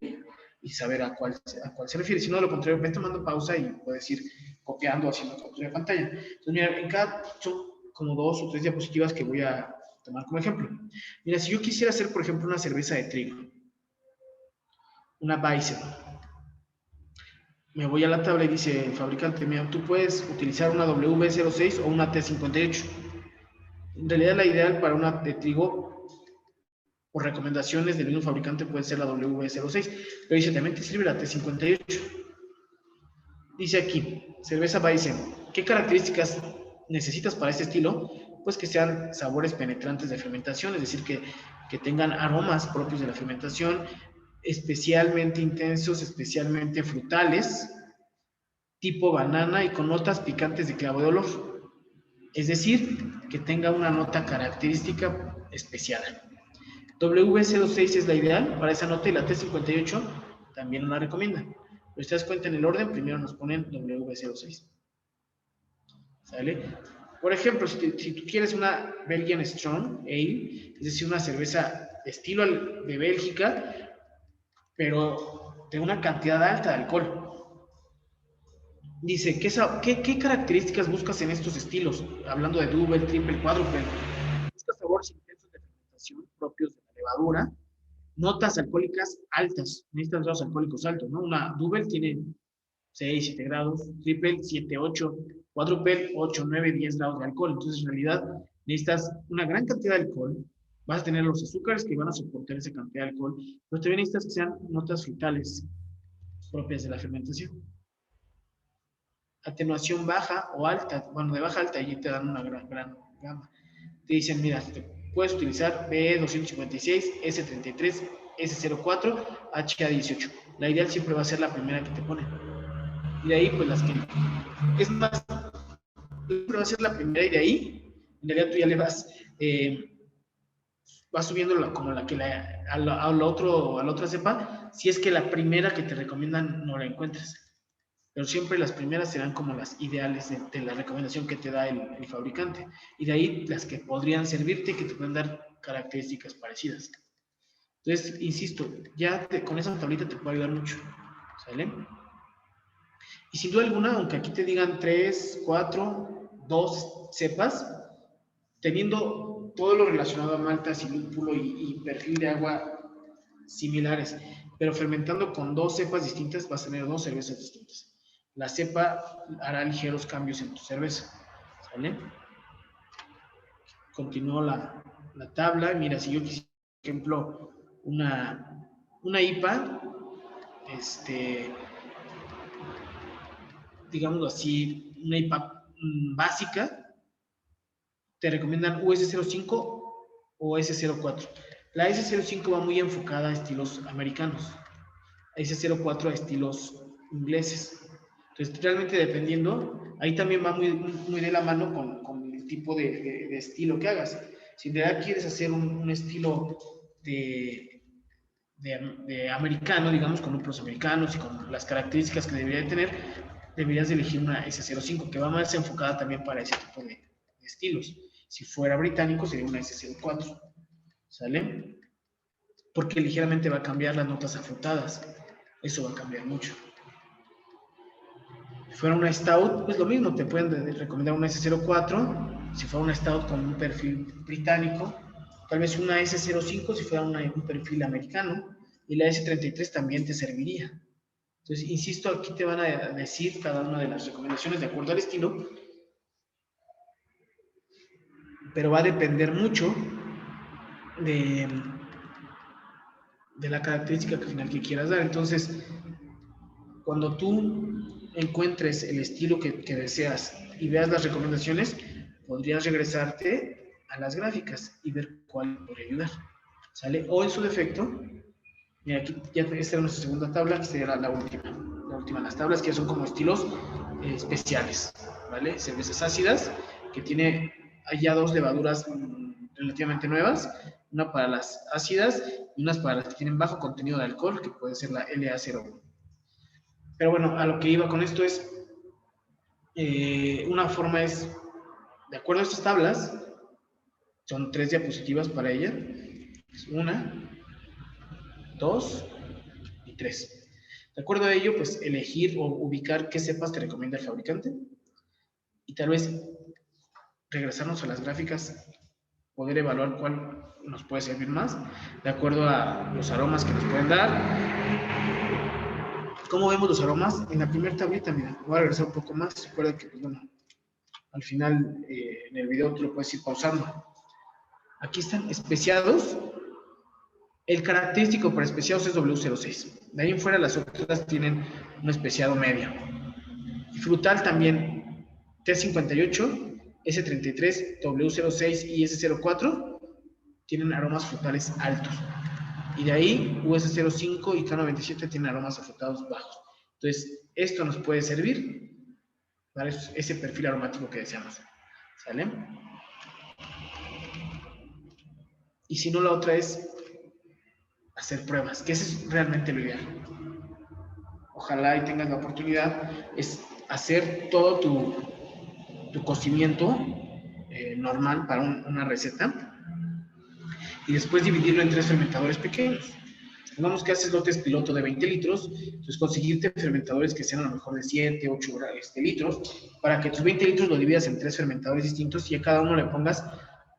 Speaker 1: saber a cuál se refiere. Si no, lo contrario, ven tomando pausa y puedes ir copiando, haciendo captura de pantalla. Entonces, mira, en cada son como 2 o 3 diapositivas que voy a tomar como ejemplo. Mira, si yo quisiera hacer, por ejemplo, una cerveza de trigo, una Weizen, me voy a la tabla y dice el fabricante, mira, tú puedes utilizar una W06 o una T58. En realidad la ideal para una de trigo, por recomendaciones del mismo fabricante, puede ser la W06, pero dice también te sirve la T58. Dice aquí, cerveza Weizen, ¿qué características necesitas para este estilo? Pues que sean sabores penetrantes de fermentación, es decir, que tengan aromas propios de la fermentación, especialmente intensos, especialmente frutales, tipo banana y con notas picantes de clavo de olor. Es decir, que tenga una nota característica especial. W06 es la ideal para esa nota y la T58 también la recomienda. Pero si te das cuenta en el orden, primero nos ponen W06. ¿Sale? Por ejemplo, si tú quieres una Belgian Strong Ale, es decir, una cerveza estilo de Bélgica, pero de una cantidad alta de alcohol. Dice, ¿qué características buscas en estos estilos? Hablando de double, triple, quadruple. Buscas sabores intensos de fermentación propios de la levadura, notas alcohólicas altas, necesitas grados alcohólicos altos, ¿no? Una double tiene 6, 7 grados, triple 7, 8, quadruple 8, 9, 10 grados de alcohol. Entonces, en realidad, necesitas una gran cantidad de alcohol. Vas a tener los azúcares que van a soportar esa cantidad de alcohol, pero también necesitas que sean notas frutales propias de la fermentación. Atenuación baja o alta, bueno, de baja a alta, allí te dan una gran gama. Te dicen, mira, puedes utilizar BE256, S33, S04, HA18. La ideal siempre va a ser la primera que te ponen. Y de ahí, pues las que... Es más, siempre va a ser la primera y de ahí, en realidad tú ya le vas subiendo como a la otra cepa, si es que la primera que te recomiendan no la encuentras. Pero siempre las primeras serán como las ideales de la recomendación que te da el fabricante. Y de ahí las que podrían servirte y que te pueden dar características parecidas. Entonces, insisto, ya con esa tablita te puede ayudar mucho. ¿Sale? Y sin duda alguna, aunque aquí te digan 3, 4, 2 cepas, teniendo todo lo relacionado a maltas y lúpulo y perfil de agua similares, pero fermentando con 2 cepas distintas, vas a tener 2 cervezas distintas. La cepa hará ligeros cambios en tu cerveza. ¿Sale? Continúo la tabla. Mira, si yo quisiera, por ejemplo, una IPA, digamos así, una IPA básica, te recomiendan US05 o S04. La S05 va muy enfocada a estilos americanos, S04 a estilos ingleses. Entonces, realmente dependiendo, ahí también va muy de la mano con el tipo de estilo que hagas. Si en realidad quieres hacer un estilo de americano, digamos, con lúpulos americanos y con las características que debería de tener, deberías de elegir una S05, que va más enfocada también para ese tipo de estilos. Si fuera británico, sería una S04. ¿Sale? Porque ligeramente va a cambiar las notas afrutadas. Eso va a cambiar mucho. Si fuera una Stout, pues lo mismo, te pueden recomendar una S04. Si fuera una Stout con un perfil británico, tal vez una S05 si fuera un perfil americano, y la S33 también te serviría. Entonces, insisto, aquí te van a decir cada una de las recomendaciones de acuerdo al estilo, pero va a depender mucho de la característica final que quieras dar. Entonces, cuando tú encuentres el estilo que deseas y veas las recomendaciones, podrías regresarte a las gráficas y ver cuál podría ayudar. ¿Sale? O en su defecto, mira, aquí ya esta es nuestra segunda tabla, que sería la última. Las tablas que son como estilos especiales, ¿vale? Cervezas ácidas, que tiene ya dos levaduras relativamente nuevas, una para las ácidas y unas para las que tienen bajo contenido de alcohol, que puede ser la LA01. Pero bueno, a lo que iba con esto es, una forma es, de acuerdo a estas tablas, son 3 diapositivas para ella, es 1, 2 y 3. De acuerdo a ello, pues elegir o ubicar qué cepas te recomienda el fabricante y tal vez regresarnos a las gráficas, poder evaluar cuál nos puede servir más, de acuerdo a los aromas que nos pueden dar. ¿Cómo vemos los aromas? En la primera tablita, mira, voy a regresar un poco más. Recuerda que, pues, bueno, al final en el video tú lo puedes ir pausando. Aquí están especiados. El característico para especiados es W06. De ahí en fuera las otras tienen un especiado medio. Y frutal también, T58, S33, W06 y S04 tienen aromas frutales altos. Y de ahí US05 y K97 tienen aromas afrutados bajos. Entonces, esto nos puede servir para ese perfil aromático que deseamos. ¿Sale? Y si no, la otra es hacer pruebas, que eso es realmente lo ideal. Ojalá y tengas la oportunidad, es hacer todo tu cocimiento normal para una receta y después dividirlo en 3 fermentadores pequeños. Supongamos que haces lotes piloto de 20 litros, entonces conseguirte fermentadores que sean a lo mejor de 7, 8 litros, para que tus 20 litros lo dividas en 3 fermentadores distintos y a cada uno le pongas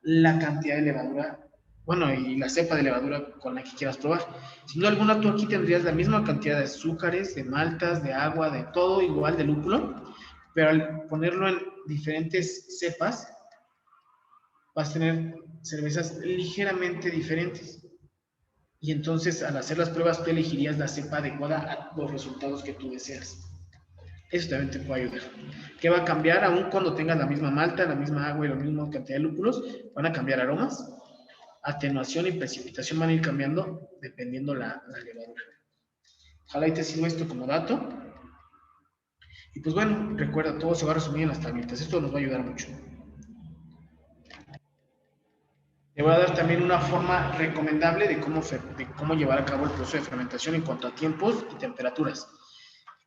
Speaker 1: la cantidad de levadura, bueno, y la cepa de levadura con la que quieras probar. Sin duda alguna, tú aquí tendrías la misma cantidad de azúcares, de maltas, de agua, de todo igual, de lúpulo, pero al ponerlo en diferentes cepas, vas a tener cervezas ligeramente diferentes. Y entonces, al hacer las pruebas, tú elegirías la cepa adecuada a los resultados que tú deseas. Eso también te puede ayudar. ¿Qué va a cambiar? Aún cuando tengas la misma malta, la misma agua y la misma cantidad de lúpulos, van a cambiar aromas. Atenuación y precipitación van a ir cambiando dependiendo la levadura. Ojalá y te sirva esto como dato. Y pues bueno, recuerda, todo se va a resumir en las tablitas. Esto nos va a ayudar mucho. Te voy a dar también una forma recomendable de cómo llevar a cabo el proceso de fermentación en cuanto a tiempos y temperaturas.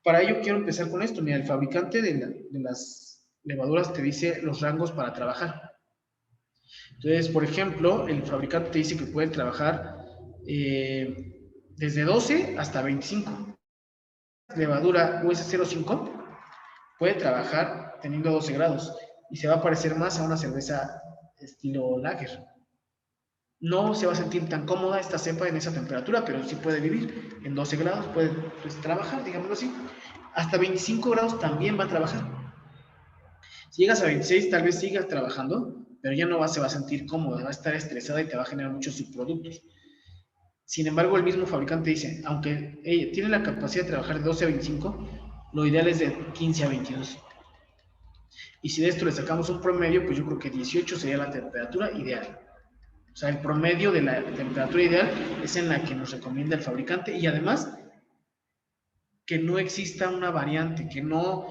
Speaker 1: Para ello quiero empezar con esto. Mira, el fabricante de las levaduras te dice los rangos para trabajar. Entonces, por ejemplo, el fabricante te dice que pueden trabajar desde 12 hasta 25. La levadura US05 puede trabajar teniendo 12 grados y se va a parecer más a una cerveza estilo lager. No se va a sentir tan cómoda esta cepa en esa temperatura, pero sí puede vivir en 12 grados, puede trabajar, digámoslo así. Hasta 25 grados también va a trabajar. Si llegas a 26, tal vez sigas trabajando, pero ya no se va a sentir cómoda, va a estar estresada y te va a generar muchos subproductos. Sin embargo, el mismo fabricante dice, aunque tiene la capacidad de trabajar de 12 a 25, lo ideal es de 15 a 22. Y si de esto le sacamos un promedio, pues yo creo que 18 sería la temperatura ideal. O sea, el promedio de la temperatura ideal es en la que nos recomienda el fabricante y además que no exista una variante, que no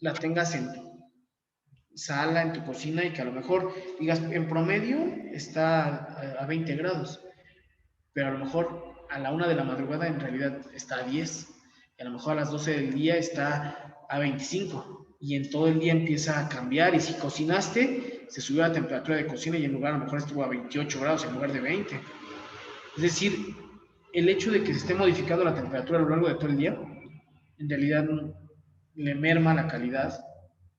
Speaker 1: la tengas en tu sala, en tu cocina y que a lo mejor digas en promedio está a 20 grados, pero a lo mejor a la 1 de la madrugada en realidad está a 10 y a lo mejor a las 12 del día está a 25 y en todo el día empieza a cambiar y si cocinaste se subió la temperatura de cocina y en lugar a lo mejor estuvo a 28 grados en lugar de 20. Es decir, el hecho de que se esté modificando la temperatura a lo largo de todo el día en realidad le merma la calidad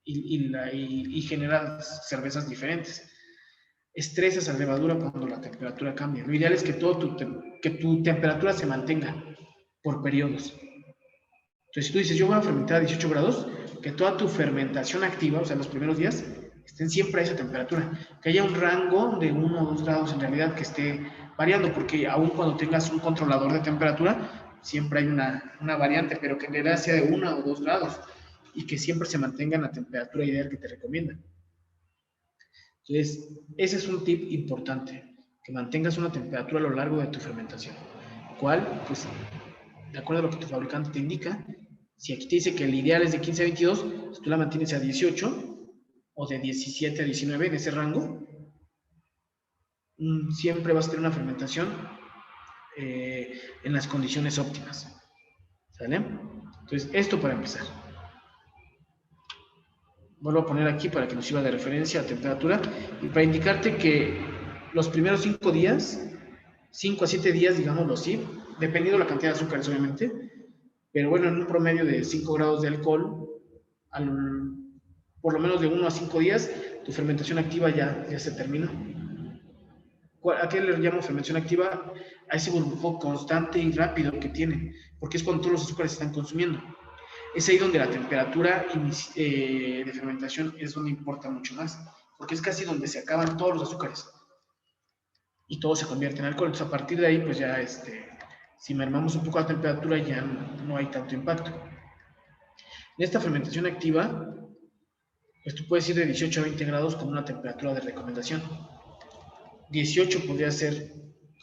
Speaker 1: y genera cervezas diferentes. Estresas a la levadura cuando la temperatura cambia. Lo ideal es que tu temperatura se mantenga por periodos. Entonces, si tú dices, yo voy a fermentar a 18 grados, que toda tu fermentación activa, o sea, los primeros días, estén siempre a esa temperatura. Que haya un rango de 1 o 2 grados en realidad que esté variando, porque aún cuando tengas un controlador de temperatura, siempre hay una variante, pero que en realidad sea de 1 o 2 grados y que siempre se mantenga en la temperatura ideal que te recomiendan. Entonces, ese es un tip importante, que mantengas una temperatura a lo largo de tu fermentación. ¿Cuál? Pues, de acuerdo a lo que tu fabricante te indica, si aquí te dice que el ideal es de 15 a 22, pues tú la mantienes a 18 o de 17 a 19 en ese rango, siempre vas a tener una fermentación en las condiciones óptimas. ¿Sale? Entonces, esto para empezar. Vuelvo a poner aquí para que nos sirva de referencia a temperatura y para indicarte que los primeros 5 días, 5 a 7 días, digámoslo así, dependiendo de la cantidad de azúcares, obviamente, pero bueno, en un promedio de 5 grados de alcohol, por lo menos de 1 a 5 días, tu fermentación activa ya se termina. ¿A qué le llamo fermentación activa? A ese burbujo constante y rápido que tiene, porque es cuando todos los azúcares se están consumiendo. Es ahí donde la temperatura de fermentación es donde importa mucho más, porque es casi donde se acaban todos los azúcares y todo se convierte en alcohol. Entonces, a partir de ahí, pues ya, si mermamos un poco la temperatura, ya no hay tanto impacto. En esta fermentación activa, pues tú puedes ir de 18 a 20 grados con una temperatura de recomendación. 18 podría ser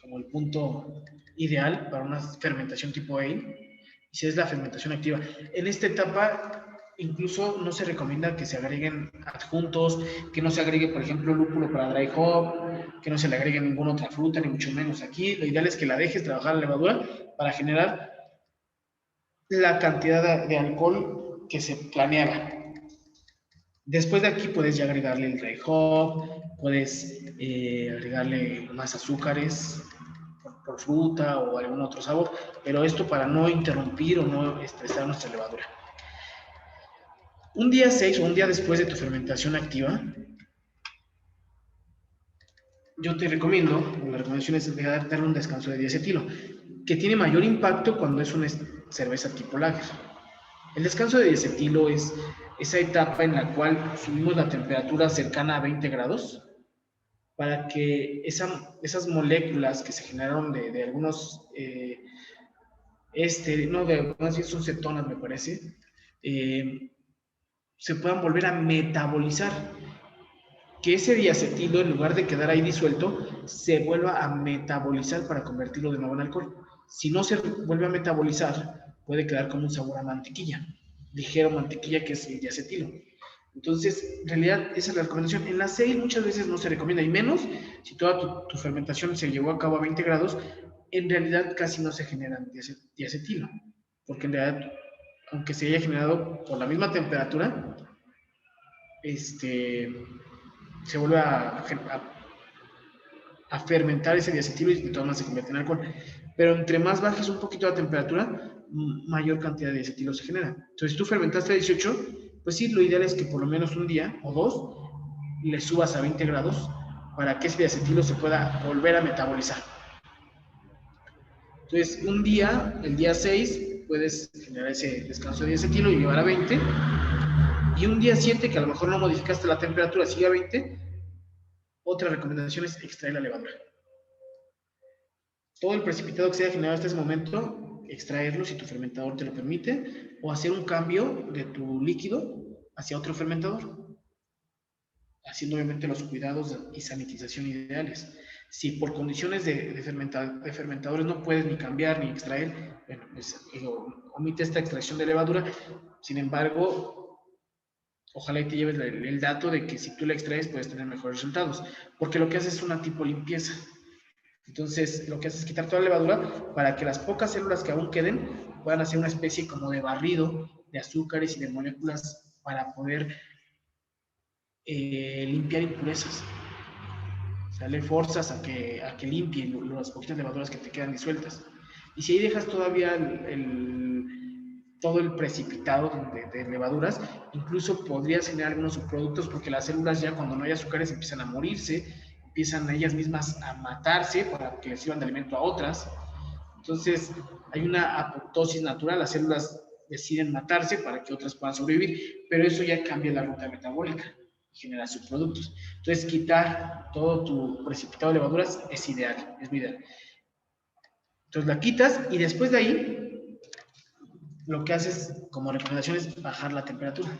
Speaker 1: como el punto ideal para una fermentación tipo ale, y si es la fermentación activa. En esta etapa incluso no se recomienda que se agreguen adjuntos, que no se agregue, por ejemplo, lúpulo para dry hop, que no se le agregue ninguna otra fruta, ni mucho menos. Aquí lo ideal es que la dejes trabajar la levadura para generar la cantidad de alcohol que se planeaba. Después de aquí puedes ya agregarle el dry hop, puedes agregarle más azúcares por fruta o algún otro sabor, pero esto para no interrumpir o no estresar nuestra levadura. Un día 6 o un día después de tu fermentación activa, yo te recomiendo, la recomendación es darle un descanso de diacetilo, que tiene mayor impacto cuando es una cerveza tipo lager. El descanso de diacetilo es esa etapa en la cual subimos la temperatura cercana a 20 grados para que esas moléculas que se generaron de algunos, más bien son cetonas, me parece, se puedan volver a metabolizar. Que ese diacetilo, en lugar de quedar ahí disuelto, se vuelva a metabolizar para convertirlo de nuevo en alcohol. Si no se vuelve a metabolizar, puede quedar como un sabor a mantequilla, ligero mantequilla, que es el diacetilo. Entonces, en realidad, esa es la recomendación. En la ale muchas veces no se recomienda, y menos si toda tu fermentación se llevó a cabo a 20 grados, en realidad casi no se genera diacetilo, porque en realidad, aunque se haya generado por la misma temperatura, se vuelve a fermentar ese diacetilo y de todas maneras se convierte en alcohol. Pero entre más bajes un poquito la temperatura, mayor cantidad de diacetilo se genera. Entonces, si tú fermentaste a 18, pues sí, lo ideal es que por lo menos un día o dos le subas a 20 grados para que ese diacetilo se pueda volver a metabolizar. Entonces, un día, el día 6, puedes generar ese descanso de diacetilo y llevar a 20. Y un día 7, que a lo mejor no modificaste la temperatura, sigue a 20, otra recomendación es extraer la levadura. Todo el precipitado que se haya generado hasta ese momento, extraerlo si tu fermentador te lo permite, o hacer un cambio de tu líquido hacia otro fermentador, haciendo obviamente los cuidados y sanitización ideales. Si por condiciones de fermentadores no puedes ni cambiar ni extraer, bueno, pues omite esta extracción de levadura. Sin embargo, ojalá y te lleves el dato de que si tú la extraes puedes tener mejores resultados, porque lo que haces es una tipo limpieza. Entonces, lo que haces es quitar toda la levadura para que las pocas células que aún queden puedan hacer una especie como de barrido de azúcares y de moléculas para poder limpiar impurezas. O sea, le forzas a que limpien las poquitas levaduras que te quedan disueltas. Y si ahí dejas todavía todo el precipitado de levaduras, incluso podrías generar algunos subproductos, porque las células ya cuando no hay azúcares empiezan a morirse, empiezan ellas mismas a matarse para que les sirvan de alimento a otras. Entonces hay una apoptosis natural, las células deciden matarse para que otras puedan sobrevivir, pero eso ya cambia la ruta metabólica y genera subproductos. Entonces quitar todo tu precipitado de levaduras es ideal, es muy ideal. Entonces la quitas y después de ahí lo que haces como recomendación es bajar la temperatura.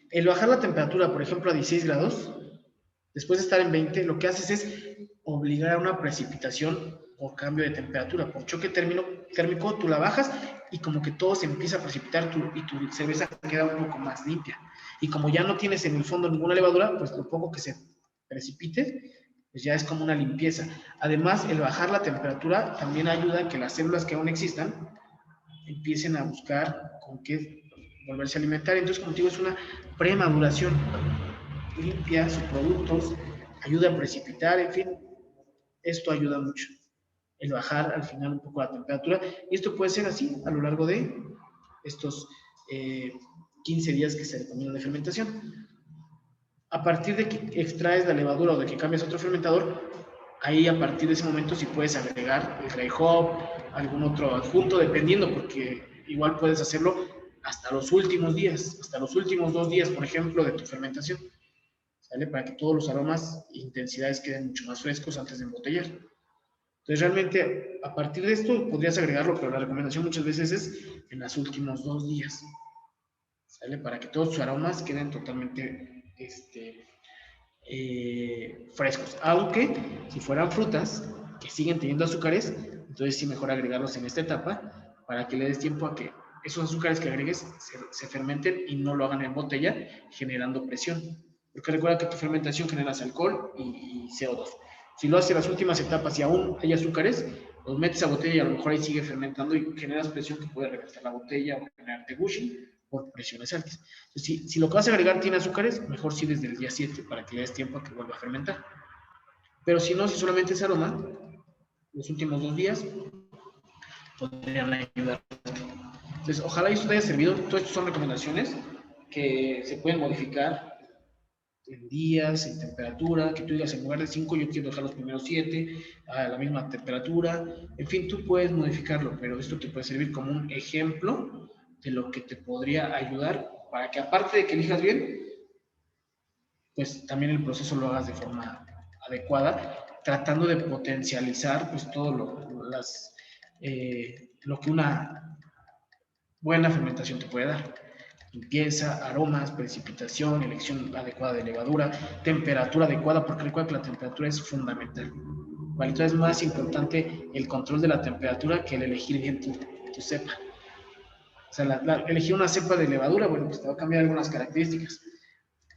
Speaker 1: El bajar la temperatura, por ejemplo, a 16 grados, después de estar en 20, lo que haces es obligar a una precipitación por cambio de temperatura. Por choque térmico, tú la bajas y como que todo se empieza a precipitar y tu cerveza queda un poco más limpia. Y como ya no tienes en el fondo ninguna levadura, pues lo poco que se precipite, pues ya es como una limpieza. Además, el bajar la temperatura también ayuda a que las células que aún existan empiecen a buscar con qué volverse a alimentar. Entonces, como digo, es una premaduración. Limpia sus productos, ayuda a precipitar, en fin, esto ayuda mucho. El bajar al final un poco la temperatura. Y esto puede ser así a lo largo de estos 15 días que se recomienda de fermentación. A partir de que extraes la levadura o de que cambias a otro fermentador, ahí a partir de ese momento sí puedes agregar el dry hop, algún otro adjunto, dependiendo, porque igual puedes hacerlo hasta los últimos días, hasta los últimos 2 días, por ejemplo, de tu fermentación, ¿sale? Para que todos los aromas e intensidades queden mucho más frescos antes de embotellar. Entonces, realmente, a partir de esto podrías agregarlo, pero la recomendación muchas veces es en los últimos 2 días, ¿sale? Para que todos tus aromas queden totalmente frescos. Aunque, si fueran frutas que siguen teniendo azúcares, entonces sí mejor agregarlos en esta etapa para que le des tiempo a que esos azúcares que agregues se fermenten y no lo hagan en botella, generando presión. Porque recuerda que tu fermentación generas alcohol y CO2. Si lo haces en las últimas etapas y aún hay azúcares, los metes a botella y a lo mejor ahí sigue fermentando y generas presión que puede reventar la botella o generarte gushing por presiones altas. Si lo que vas a agregar tiene azúcares, mejor sí desde el día 7 para que le des tiempo a que vuelva a fermentar. Pero si no, si solamente es aroma, los últimos 2 días podrían ayudar. Entonces, ojalá esto te haya servido. Todas estas son recomendaciones que se pueden modificar en días, en temperatura, que tú digas en lugar de 5 yo quiero dejar los primeros 7 a la misma temperatura. En fin, tú puedes modificarlo, pero esto te puede servir como un ejemplo de lo que te podría ayudar para que aparte de que elijas bien, pues también el proceso lo hagas de forma adecuada, tratando de potencializar pues todo lo que una buena fermentación te puede dar. Limpieza, aromas, precipitación, elección adecuada de levadura, temperatura adecuada, porque recuerda que la temperatura es fundamental. ¿Vale? Es más importante el control de la temperatura que el elegir bien tu cepa. O sea, elegir una cepa de levadura, bueno, pues te va a cambiar algunas características,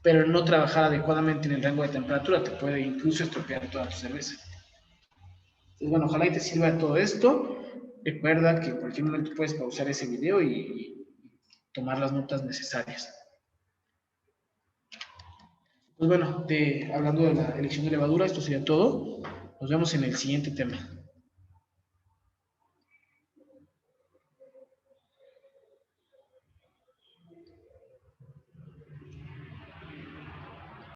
Speaker 1: pero no trabajar adecuadamente en el rango de temperatura te puede incluso estropear toda tu cerveza. Entonces, bueno, ojalá y te sirva todo esto. Recuerda que en cualquier momento puedes pausar ese video y tomar las notas necesarias. Pues bueno, hablando de la elección de levadura, esto sería todo. Nos vemos en el siguiente tema.